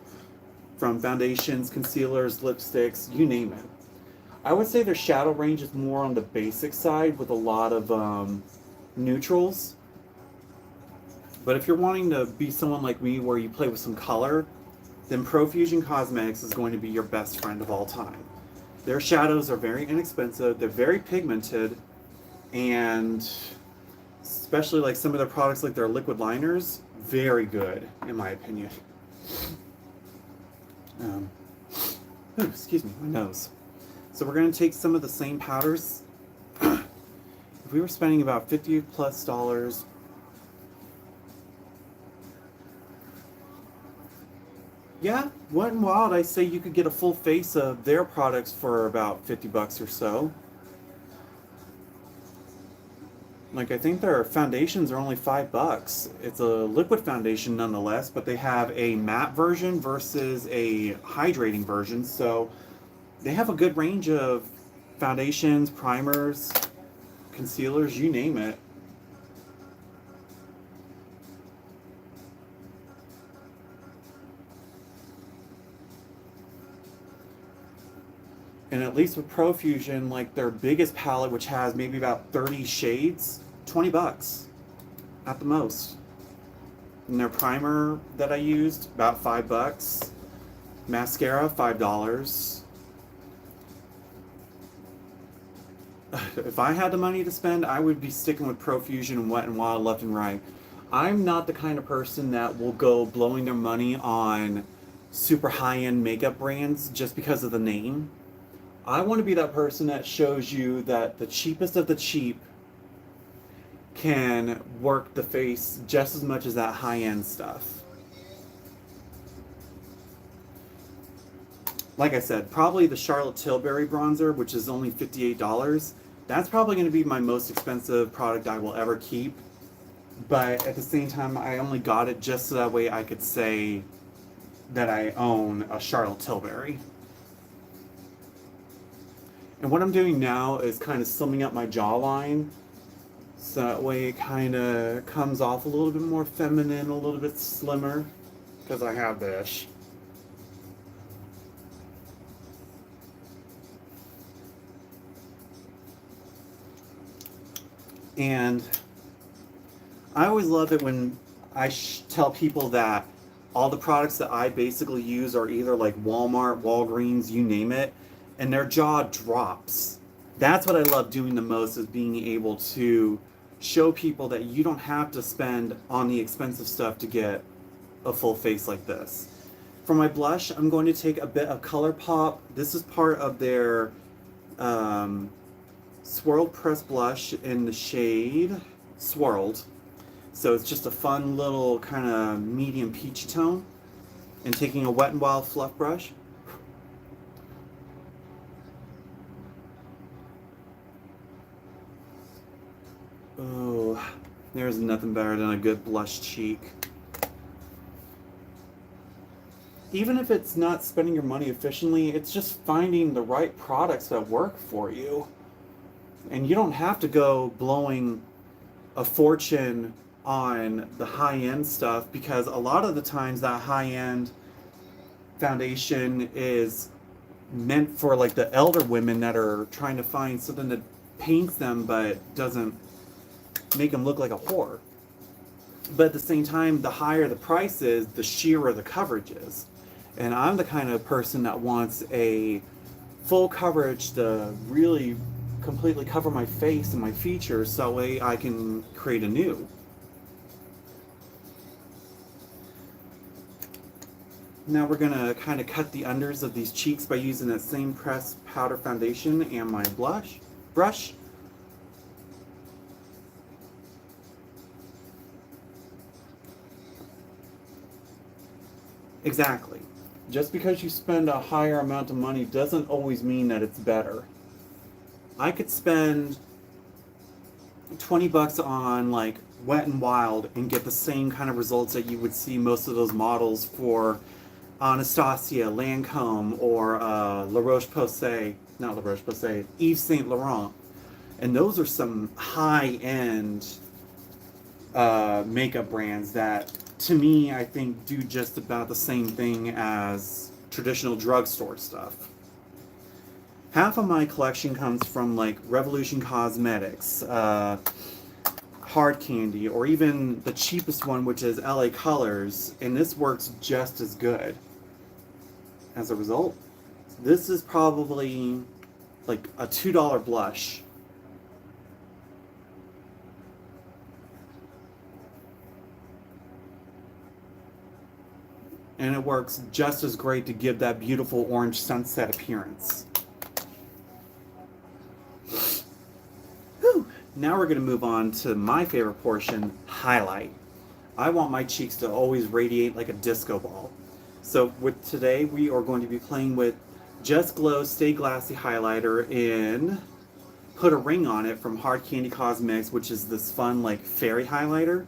from foundations, concealers, lipsticks, you name it. I would say their shadow range is more on the basic side with a lot of neutrals. But if you're wanting to be someone like me where you play with some color, then Profusion Cosmetics is going to be your best friend of all time. Their shadows are very inexpensive, they're very pigmented, and especially like some of their products like their liquid liners, very good in my opinion. Excuse me, my nose. So we're going to take some of the same powders. If we were spending about $50+ yeah, Wet n Wild, I say you could get a full face of their products for about $50 or so. Like, I think their foundations are only $5. It's a liquid foundation nonetheless, but they have a matte version versus a hydrating version, so they have a good range of foundations, primers, concealers, you name it. And at least with Profusion, like their biggest palette, which has maybe about 30 shades, $20 at the most. And their primer that I used, about $5. Mascara, $5. If I had the money to spend, I would be sticking with Profusion and Wet n Wild left and right. I'm not the kind of person that will go blowing their money on super high-end makeup brands just because of the name. I want to be that person that shows you that the cheapest of the cheap can work the face just as much as that high-end stuff. Like I said, probably the Charlotte Tilbury bronzer, which is only $58. That's probably going to be my most expensive product I will ever keep. But at the same time, I only got it just so that way I could say that I own a Charlotte Tilbury. And what I'm doing now is kind of summing up my jawline, so that way it kind of comes off a little bit more feminine, a little bit slimmer, because I have this. And I always love it when I tell people that all the products that I basically use are either like Walmart, Walgreens, you name it, and their jaw drops. That's what I love doing the most, is being able to show people that you don't have to spend on the expensive stuff to get a full face like this. For my blush, I'm going to take a bit of ColourPop. This is part of their Swirled Pressed Blush in the shade Swirled. So it's just a fun little kind of medium peachy tone. And taking a Wet n Wild fluff brush. Oh, there's nothing better than a good blush cheek. even if it's not spending your money efficiently, it's just finding the right products that work for you. And you don't have to go blowing a fortune on the high end stuff, because a lot of the times that high end foundation is meant for like the elder women that are trying to find something that paints them but doesn't make them look like a whore. But at the same time, the higher the price is, the sheerer the coverage is. And I'm the kind of person that wants a full coverage to really completely cover my face and my features, so that way I can create a nude. Now we're gonna kind of cut the unders of these cheeks by using that same pressed powder foundation and my brush. Exactly. Just because you spend a higher amount of money doesn't always mean that it's better. I could spend 20 bucks on like Wet n Wild and get the same kind of results that you would see most of those models for Anastasia, Lancome, or La Roche-Posay, not La Roche-Posay, Yves Saint Laurent. And those are some high-end makeup brands that, to me, I think do just about the same thing as traditional drugstore stuff. Half of my collection comes from like Revolution Cosmetics, Hard Candy, or even the cheapest one, which is LA Colors, and this works just as good. As a result, this is probably like a $2 blush. And it works just as great to give that beautiful orange sunset appearance. Whew. Now we're going to move on to my favorite portion, highlight. I want my cheeks to always radiate like a disco ball. So with today, we are going to be playing with Just Glow Stay Glassy Highlighter in Put a Ring on It from Hard Candy Cosmetics, which is this fun like fairy highlighter.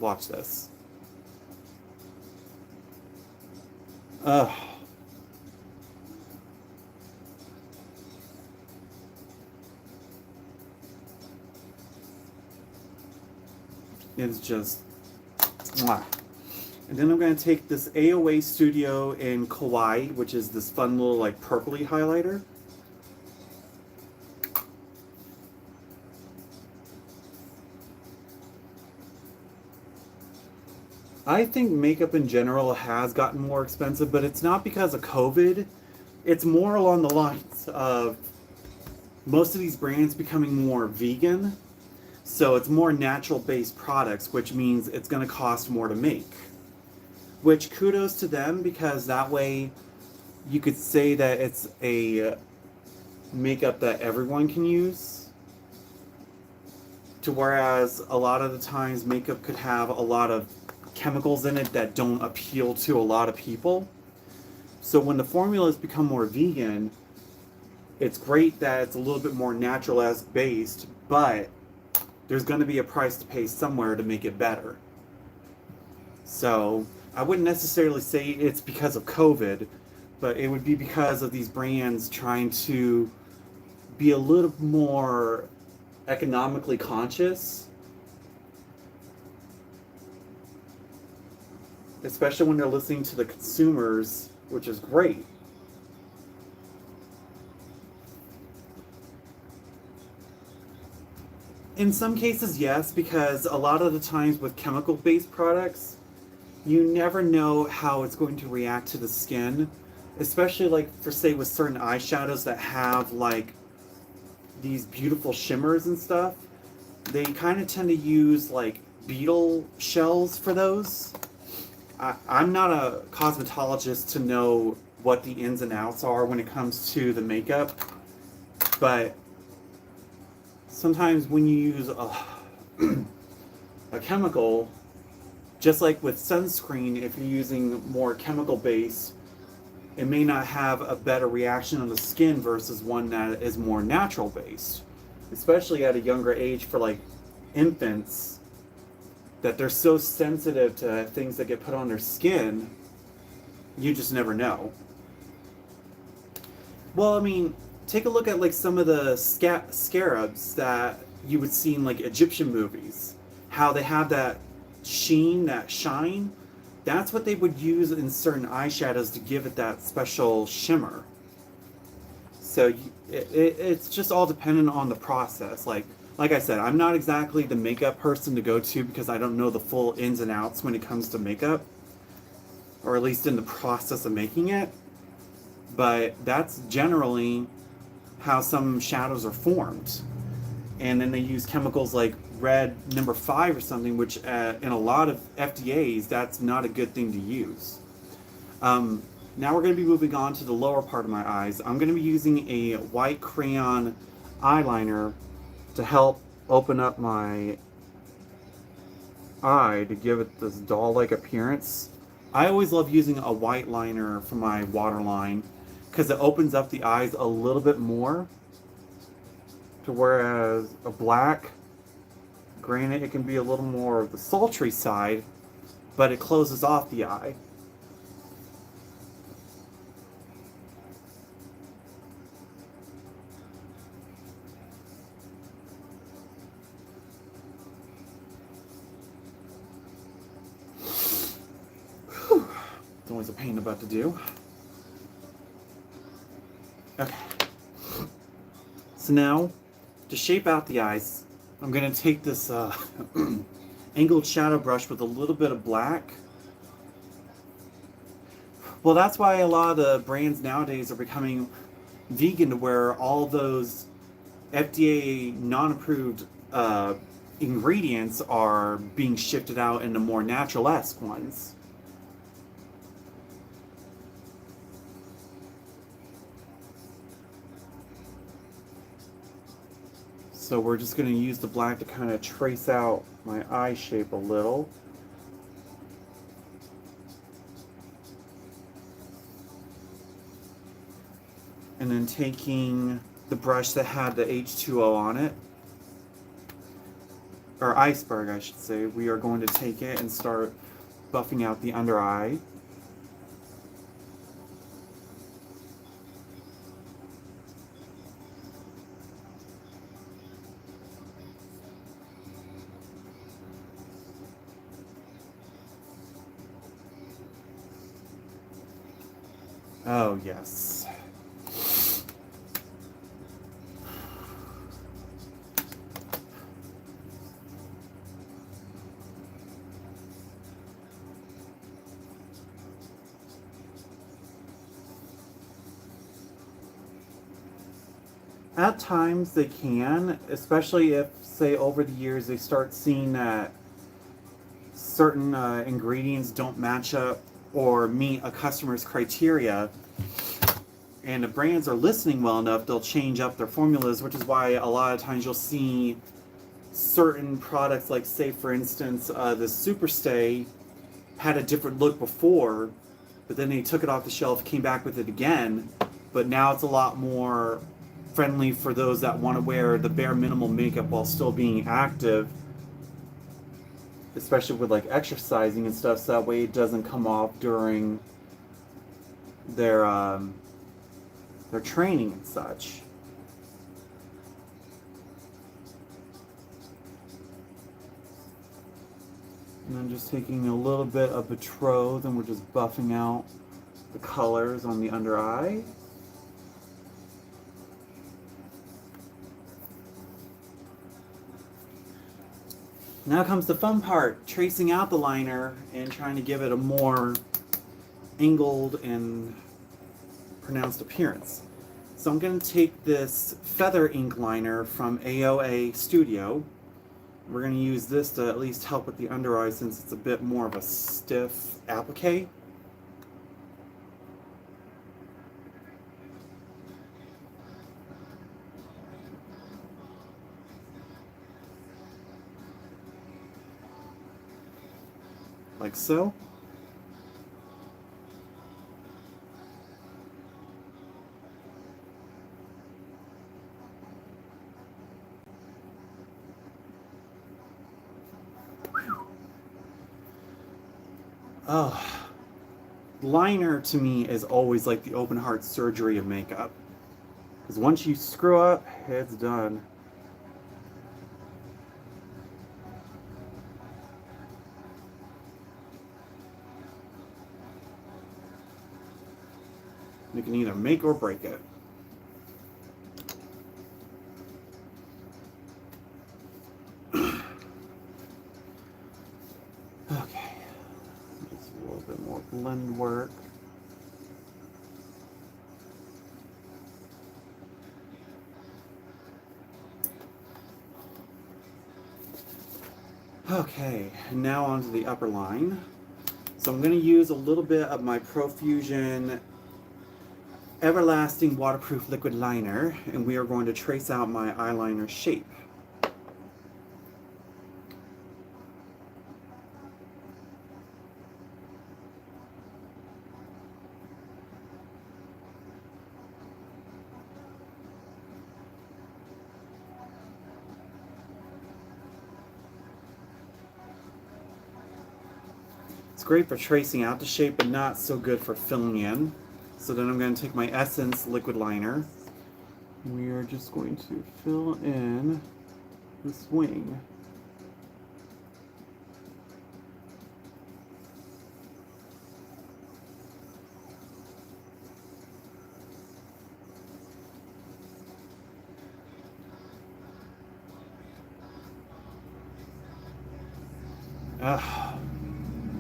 Watch this. Ugh. It's just mwah. And then I'm going to take this AOA Studio in Kawaii, which is this fun little like purpley highlighter. I think makeup in general has gotten more expensive, but it's not because of COVID. It's more along the lines of most of these brands becoming more vegan. So it's more natural-based products, which means it's going to cost more to make. Which, kudos to them, because that way you could say that it's a makeup that everyone can use. To whereas a lot of the times makeup could have a lot of chemicals in it that don't appeal to a lot of people. So when the formulas become more vegan, it's great that it's a little bit more natural-esque based, but there's going to be a price to pay somewhere to make it better. So I wouldn't necessarily say it's because of COVID, but it would be because of these brands trying to be a little more economically conscious, especially when they're listening to the consumers, which is great. In some cases, yes, because a lot of the times with chemical-based products, you never know how it's going to react to the skin, especially like for say with certain eyeshadows that have like these beautiful shimmers and stuff. They kind of tend to use like beetle shells for those. I'm not a cosmetologist to know what the ins and outs are when it comes to the makeup, but sometimes when you use a chemical, just like with sunscreen, if you're using more chemical base, it may not have a better reaction on the skin versus one that is more natural based, especially at a younger age for like infants. that they're so sensitive to things that get put on their skin, you just never know. Well, I mean, take a look at like some of the scarabs that you would see in like Egyptian movies. How they have that sheen, that shine. That's what they would use in certain eyeshadows to give it that special shimmer. So it's just all dependent on the process. Like I said, I'm not exactly the makeup person to go to because I don't know the full ins and outs when it comes to makeup, or at least in the process of making it. But that's generally how some shadows are formed. And then they use chemicals like red number 5 or something, which in a lot of FDAs, that's not a good thing to use. Now we're going to be moving on to the lower part of my eyes. I'm going to be using a white crayon eyeliner to help open up my eye to give it this doll-like appearance. I always love using a white liner for my waterline because it opens up the eyes a little bit more, to whereas a black, granted it can be a little more of the sultry side, but it closes off the eye. It's always a pain about to do. Okay. So now, to shape out the eyes, I'm going to take this angled shadow brush with a little bit of black. Well, that's why a lot of the brands nowadays are becoming vegan, to where all those FDA non-approved ingredients are being shifted out into more natural-esque ones. So we're just going to use the black to kind of trace out my eye shape a little. And then taking the brush that had the H2O on it, or iceberg I should say, we are going to take it and start buffing out the under eye. Oh, yes. At times they can, especially if, say, over the years they start seeing that certain ingredients don't match up or meet a customer's criteria, and the brands are listening well enough, they'll change up their formulas, which is why a lot of times you'll see certain products, like, say, for instance, the Superstay had a different look before, but then they took it off the shelf, came back with it again, but now it's a lot more friendly for those that want to wear the bare minimal makeup while still being active, especially with like exercising and stuff, so that way it doesn't come off during their training and such. And I'm just taking a little bit of Betrothed and we're just buffing out the colors on the under eye. Now comes the fun part, tracing out the liner and trying to give it a more angled and pronounced appearance. So I'm going to take this Feather ink liner from AOA Studio. We're going to use this to at least help with the under eye since it's a bit more of a stiff applique. Like so. Oh, liner to me is always like the open heart surgery of makeup. Because once you screw up, it's done. You can either make or break it. Okay, just a little bit more blend work. Okay, now onto the upper line. So I'm going to use a little bit of my Profusion Everlasting Waterproof Liquid Liner, and we are going to trace out my eyeliner shape. It's great for tracing out the shape, but not so good for filling in. So then I'm going to take my Essence liquid liner. We are just going to fill in this wing.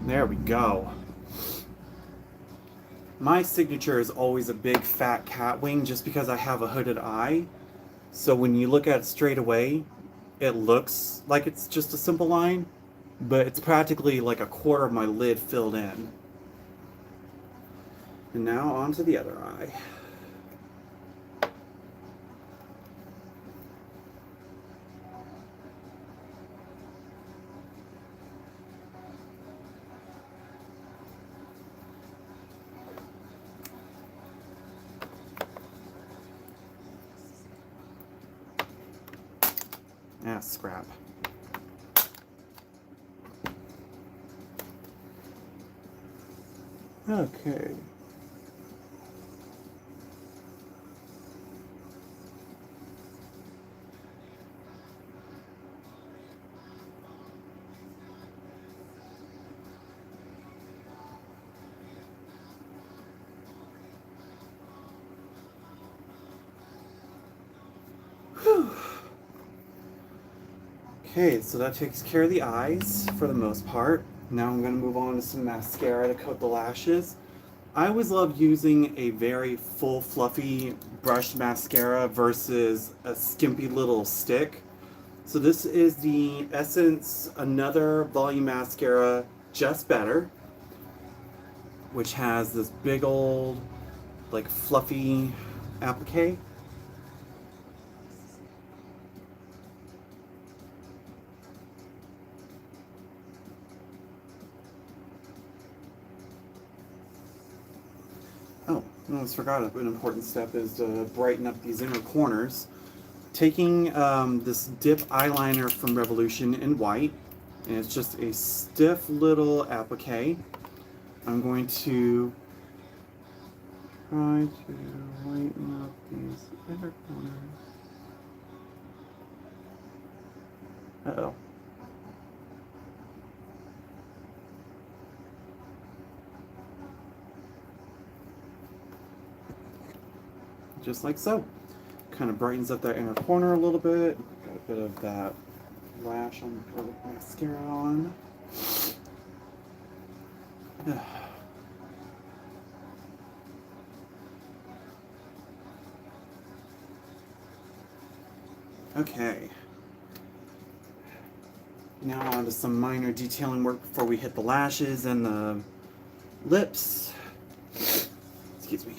There we go. My signature is always a big fat cat wing just because I have a hooded eye. So when you look at it straight away, it looks like it's just a simple line, but it's practically like a quarter of my lid filled in. And now onto the other eye. Ah, scrap. Okay. Whew. Okay, so that takes care of the eyes for the most part. Now I'm going to move on to some mascara to coat the lashes. I always love using a very full, fluffy brushed mascara versus a skimpy little stick. So this is the Essence Another Volume Mascara Just Better, which has this big old, like, fluffy applique. Oh, I almost forgot an important step is to brighten up these inner corners. Taking this dip eyeliner from Revolution in white, and it's just a stiff little applique. I'm going to try to lighten up these inner corners. Uh-oh. Just like so. Kind of brightens up that inner corner a little bit. Got a bit of that lash on the mascara on. Okay. Now on to some minor detailing work before we hit the lashes and the lips. Excuse me.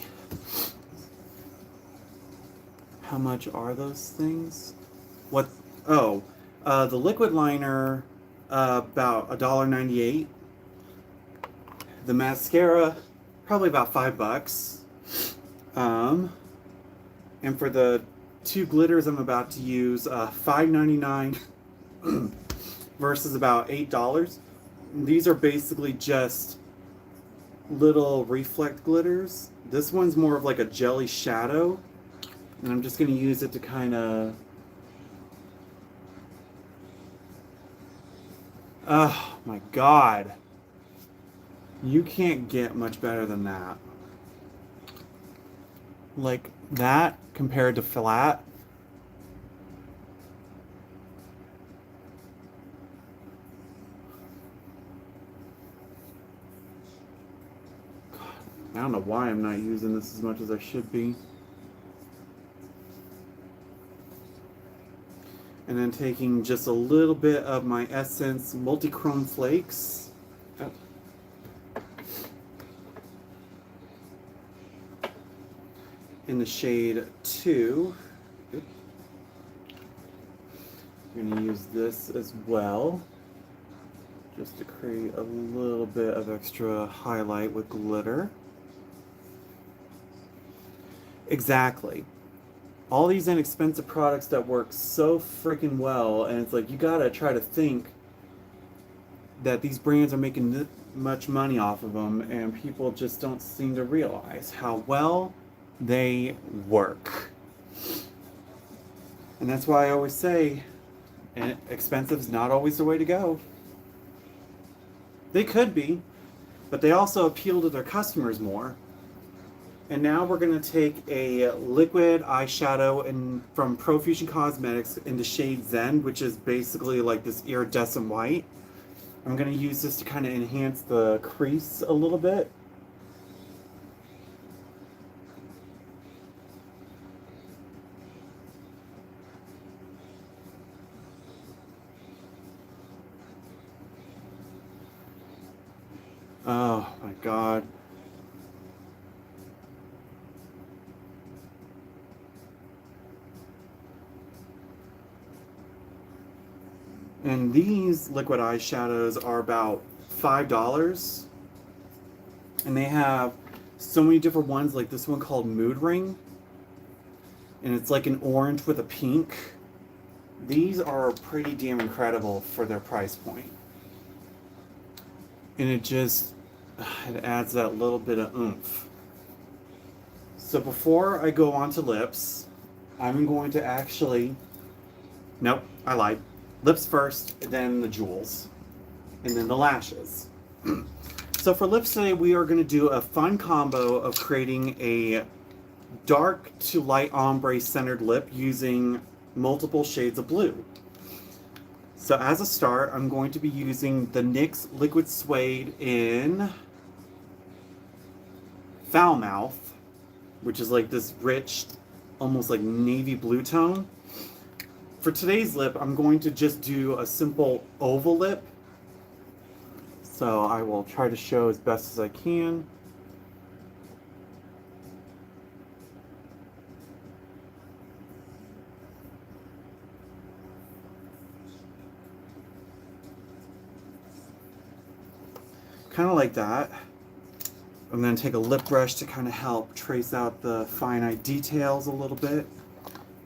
How much are those things? What? Oh, the liquid liner, about $1.98. The mascara, probably about $5. And for the two glitters I'm about to use, $5.99 versus about $8. These are basically just little reflect glitters. This one's more of like a jelly shadow, and I'm just going to use it to kind of... Oh my god. You can't get much better than that. Like that compared to flat. God, I don't know why I'm not using this as much as I should be. And then taking just a little bit of my Essence Multi-Chrome Flakes. Oh. In the shade 2. Oop. I'm going to use this as well, just to create a little bit of extra highlight with glitter. Exactly. All these inexpensive products that work so freaking well, and it's like you gotta try to think that these brands are making much money off of them, and people just don't seem to realize how well they work. And that's why I always say, expensive is not always the way to go. They could be, but they also appeal to their customers more. And now we're going to take a liquid eyeshadow from Profusion Cosmetics in the shade Zen, which is basically like this iridescent white. I'm going to use this to kind of enhance the crease a little bit. Oh my god. And these liquid eyeshadows are about $5. And they have so many different ones, like this one called Mood Ring. And it's like an orange with a pink. These are pretty damn incredible for their price point. And it adds that little bit of oomph. So before I go on to lips, I'm going to actually... Nope, I lied. Lips first, then the jewels, and then the lashes. So for lips today, we are going to do a fun combo of creating a dark to light ombre centered lip using multiple shades of blue. So as a start, I'm going to be using the NYX Liquid Suede in Foul Mouth, which is like this rich, almost like navy blue tone. For today's lip, I'm going to just do a simple oval lip. So I will try to show as best as I can. Kind of like that. I'm going to take a lip brush to kind of help trace out the finite details a little bit.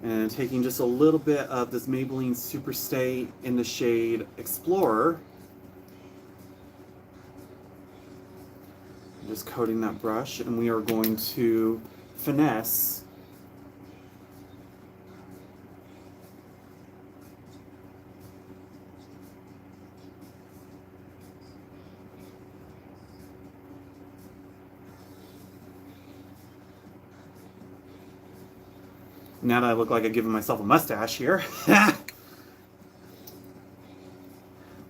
And taking just a little bit of this Maybelline Superstay in the shade Explorer. Just coating that brush, and we are going to finesse now that I look like I've given myself a mustache here.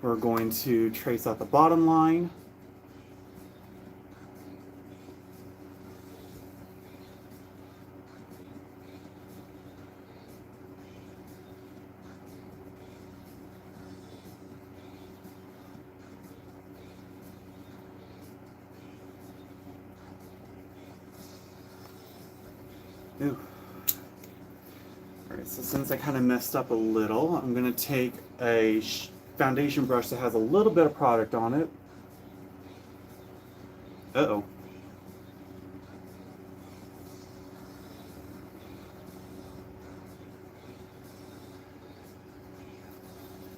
We're going to trace out the bottom line. Ooh. Alright, so since I kind of messed up a little, I'm going to take a foundation brush that has a little bit of product on it. Uh-oh.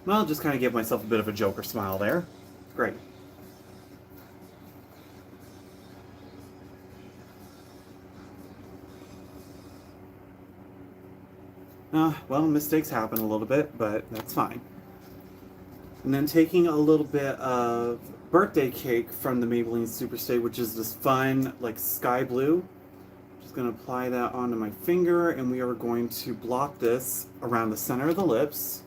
Well, just kind of give myself a bit of a Joker smile there. Great. Well, mistakes happen a little bit, but that's fine. And then taking a little bit of birthday cake from the Maybelline Superstay, which is this fun, like sky blue. Just going to apply that onto my finger, and we are going to blot this around the center of the lips.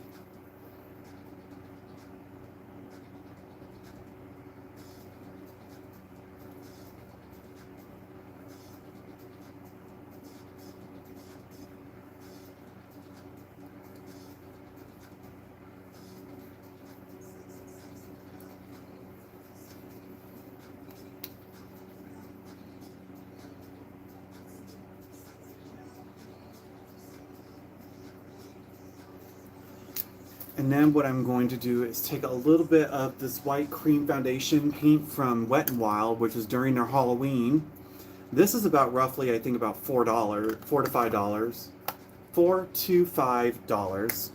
And then what I'm going to do is take a little bit of this white cream foundation paint from Wet n Wild, which was during their Halloween. This is about roughly, I think, about $4, $4 to $5, $4 to $5.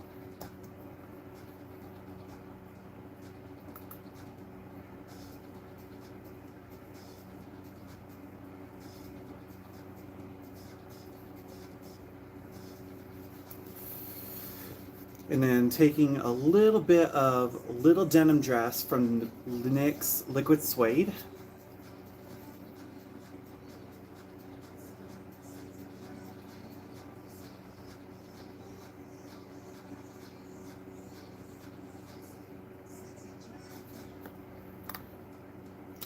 And then taking a little bit of Little Denim Dress from NYX Liquid Suede.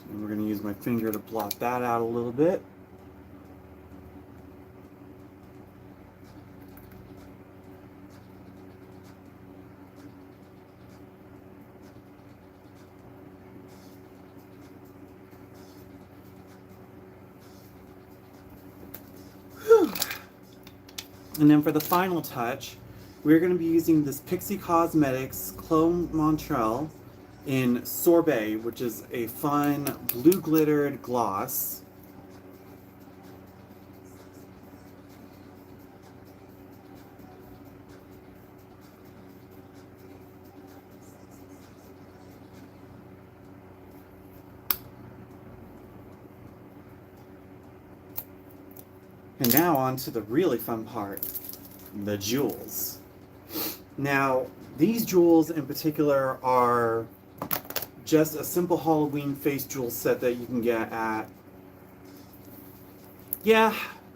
And we're going to use my finger to blot that out a little bit. And then for the final touch, we're going to be using this Pixie Cosmetics Clos Montrelle in Sorbet, which is a fun blue glittered gloss. And now on to the really fun part, the jewels. Now, these jewels in particular are just a simple Halloween face jewel set that you can get at... Yeah,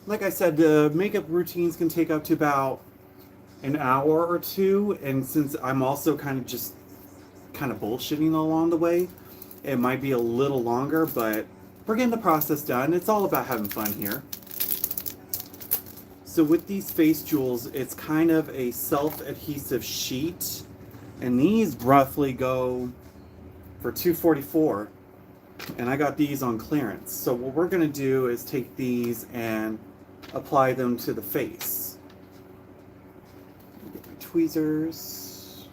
like I said, the makeup routines can take up to about an hour or two, and since I'm also kind of bullshitting along the way, it might be a little longer, but we're getting the process done. It's all about having fun here. So with these face jewels, it's kind of a self-adhesive sheet, and these roughly go for $2.44, and I got these on clearance. So what we're going to do is take these and apply them to the face. Get my tweezers.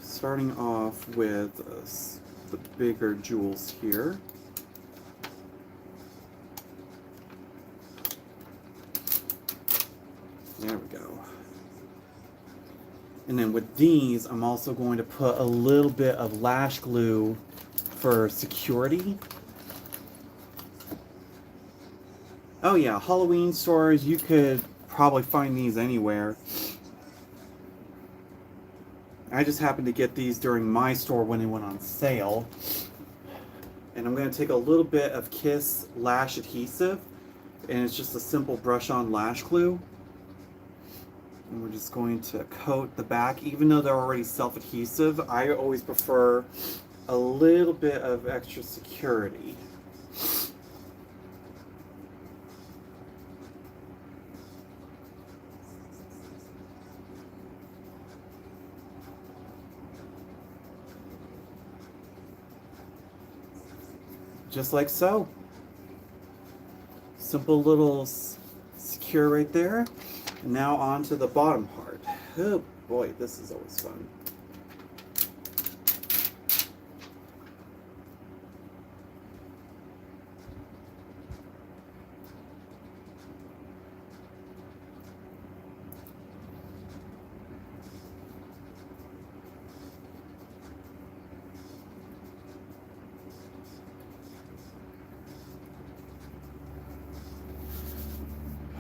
Starting off with the bigger jewels here. There we go. And then with these, I'm also going to put a little bit of lash glue for security. Oh yeah, Halloween stores, you could probably find these anywhere. I just happened to get these during my store when they went on sale. And I'm going to take a little bit of Kiss Lash Adhesive, and it's just a simple brush-on lash glue. And we're just going to coat the back. Even though they're already self-adhesive, I always prefer a little bit of extra security. Just like so. Simple little secure right there. Now on to the bottom part. Oh boy, this is always fun.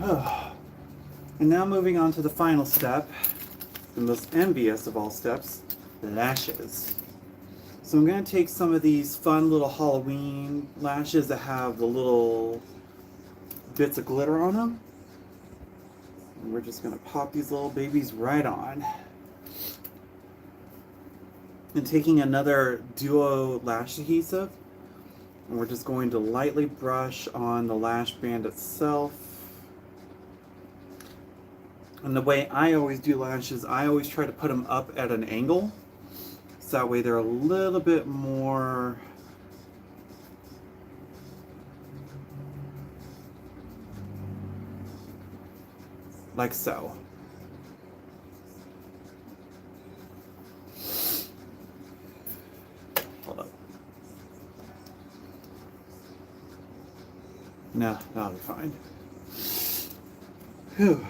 And now moving on to the final step, the most envious of all steps, lashes. So I'm going to take some of these fun little Halloween lashes that have the little bits of glitter on them. And we're just going to pop these little babies right on. And taking another Duo lash adhesive, and we're just going to lightly brush on the lash band itself. And the way I always do lashes, I always try to put them up at an angle, so that way they're a little bit more like so. Hold up. No, that'll be fine. Whew.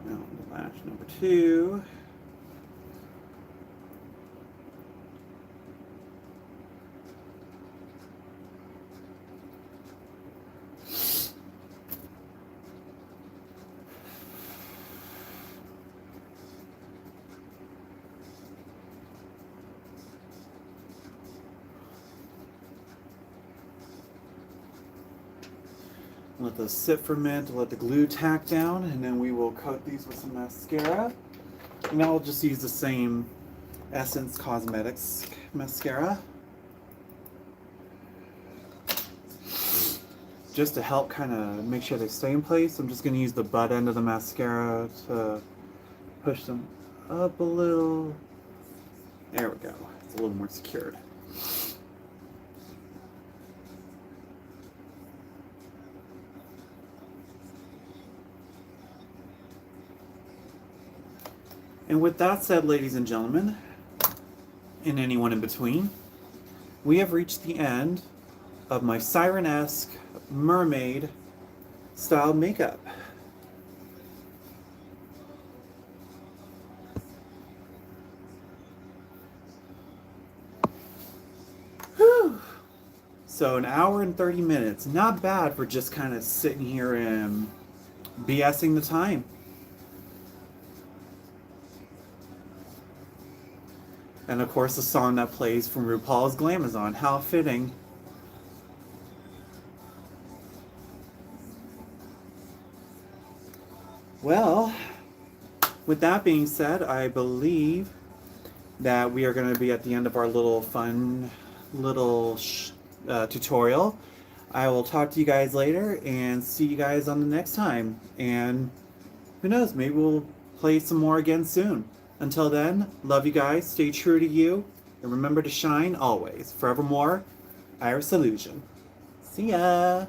Now lash number 2. Let those sit for a minute to let the glue tack down, and then we will coat these with some mascara. And I'll just use the same Essence Cosmetics mascara, just to help kind of make sure they stay in place. I'm just going to use the butt end of the mascara to push them up a little. There we go. It's a little more secured. And with that said, ladies and gentlemen, and anyone in between, we have reached the end of my siren-esque mermaid style makeup. Whew. So an hour and 30 minutes, not bad for just kind of sitting here and BSing the time. And of course the song that plays from RuPaul's Glamazon. How fitting. Well, with that being said, I believe that we are going to be at the end of our little fun little tutorial. I will talk to you guys later and see you guys on the next time. And who knows, maybe we'll play some more again soon. Until then, love you guys, stay true to you, and remember to shine always. Forevermore, Iris Illusion. See ya!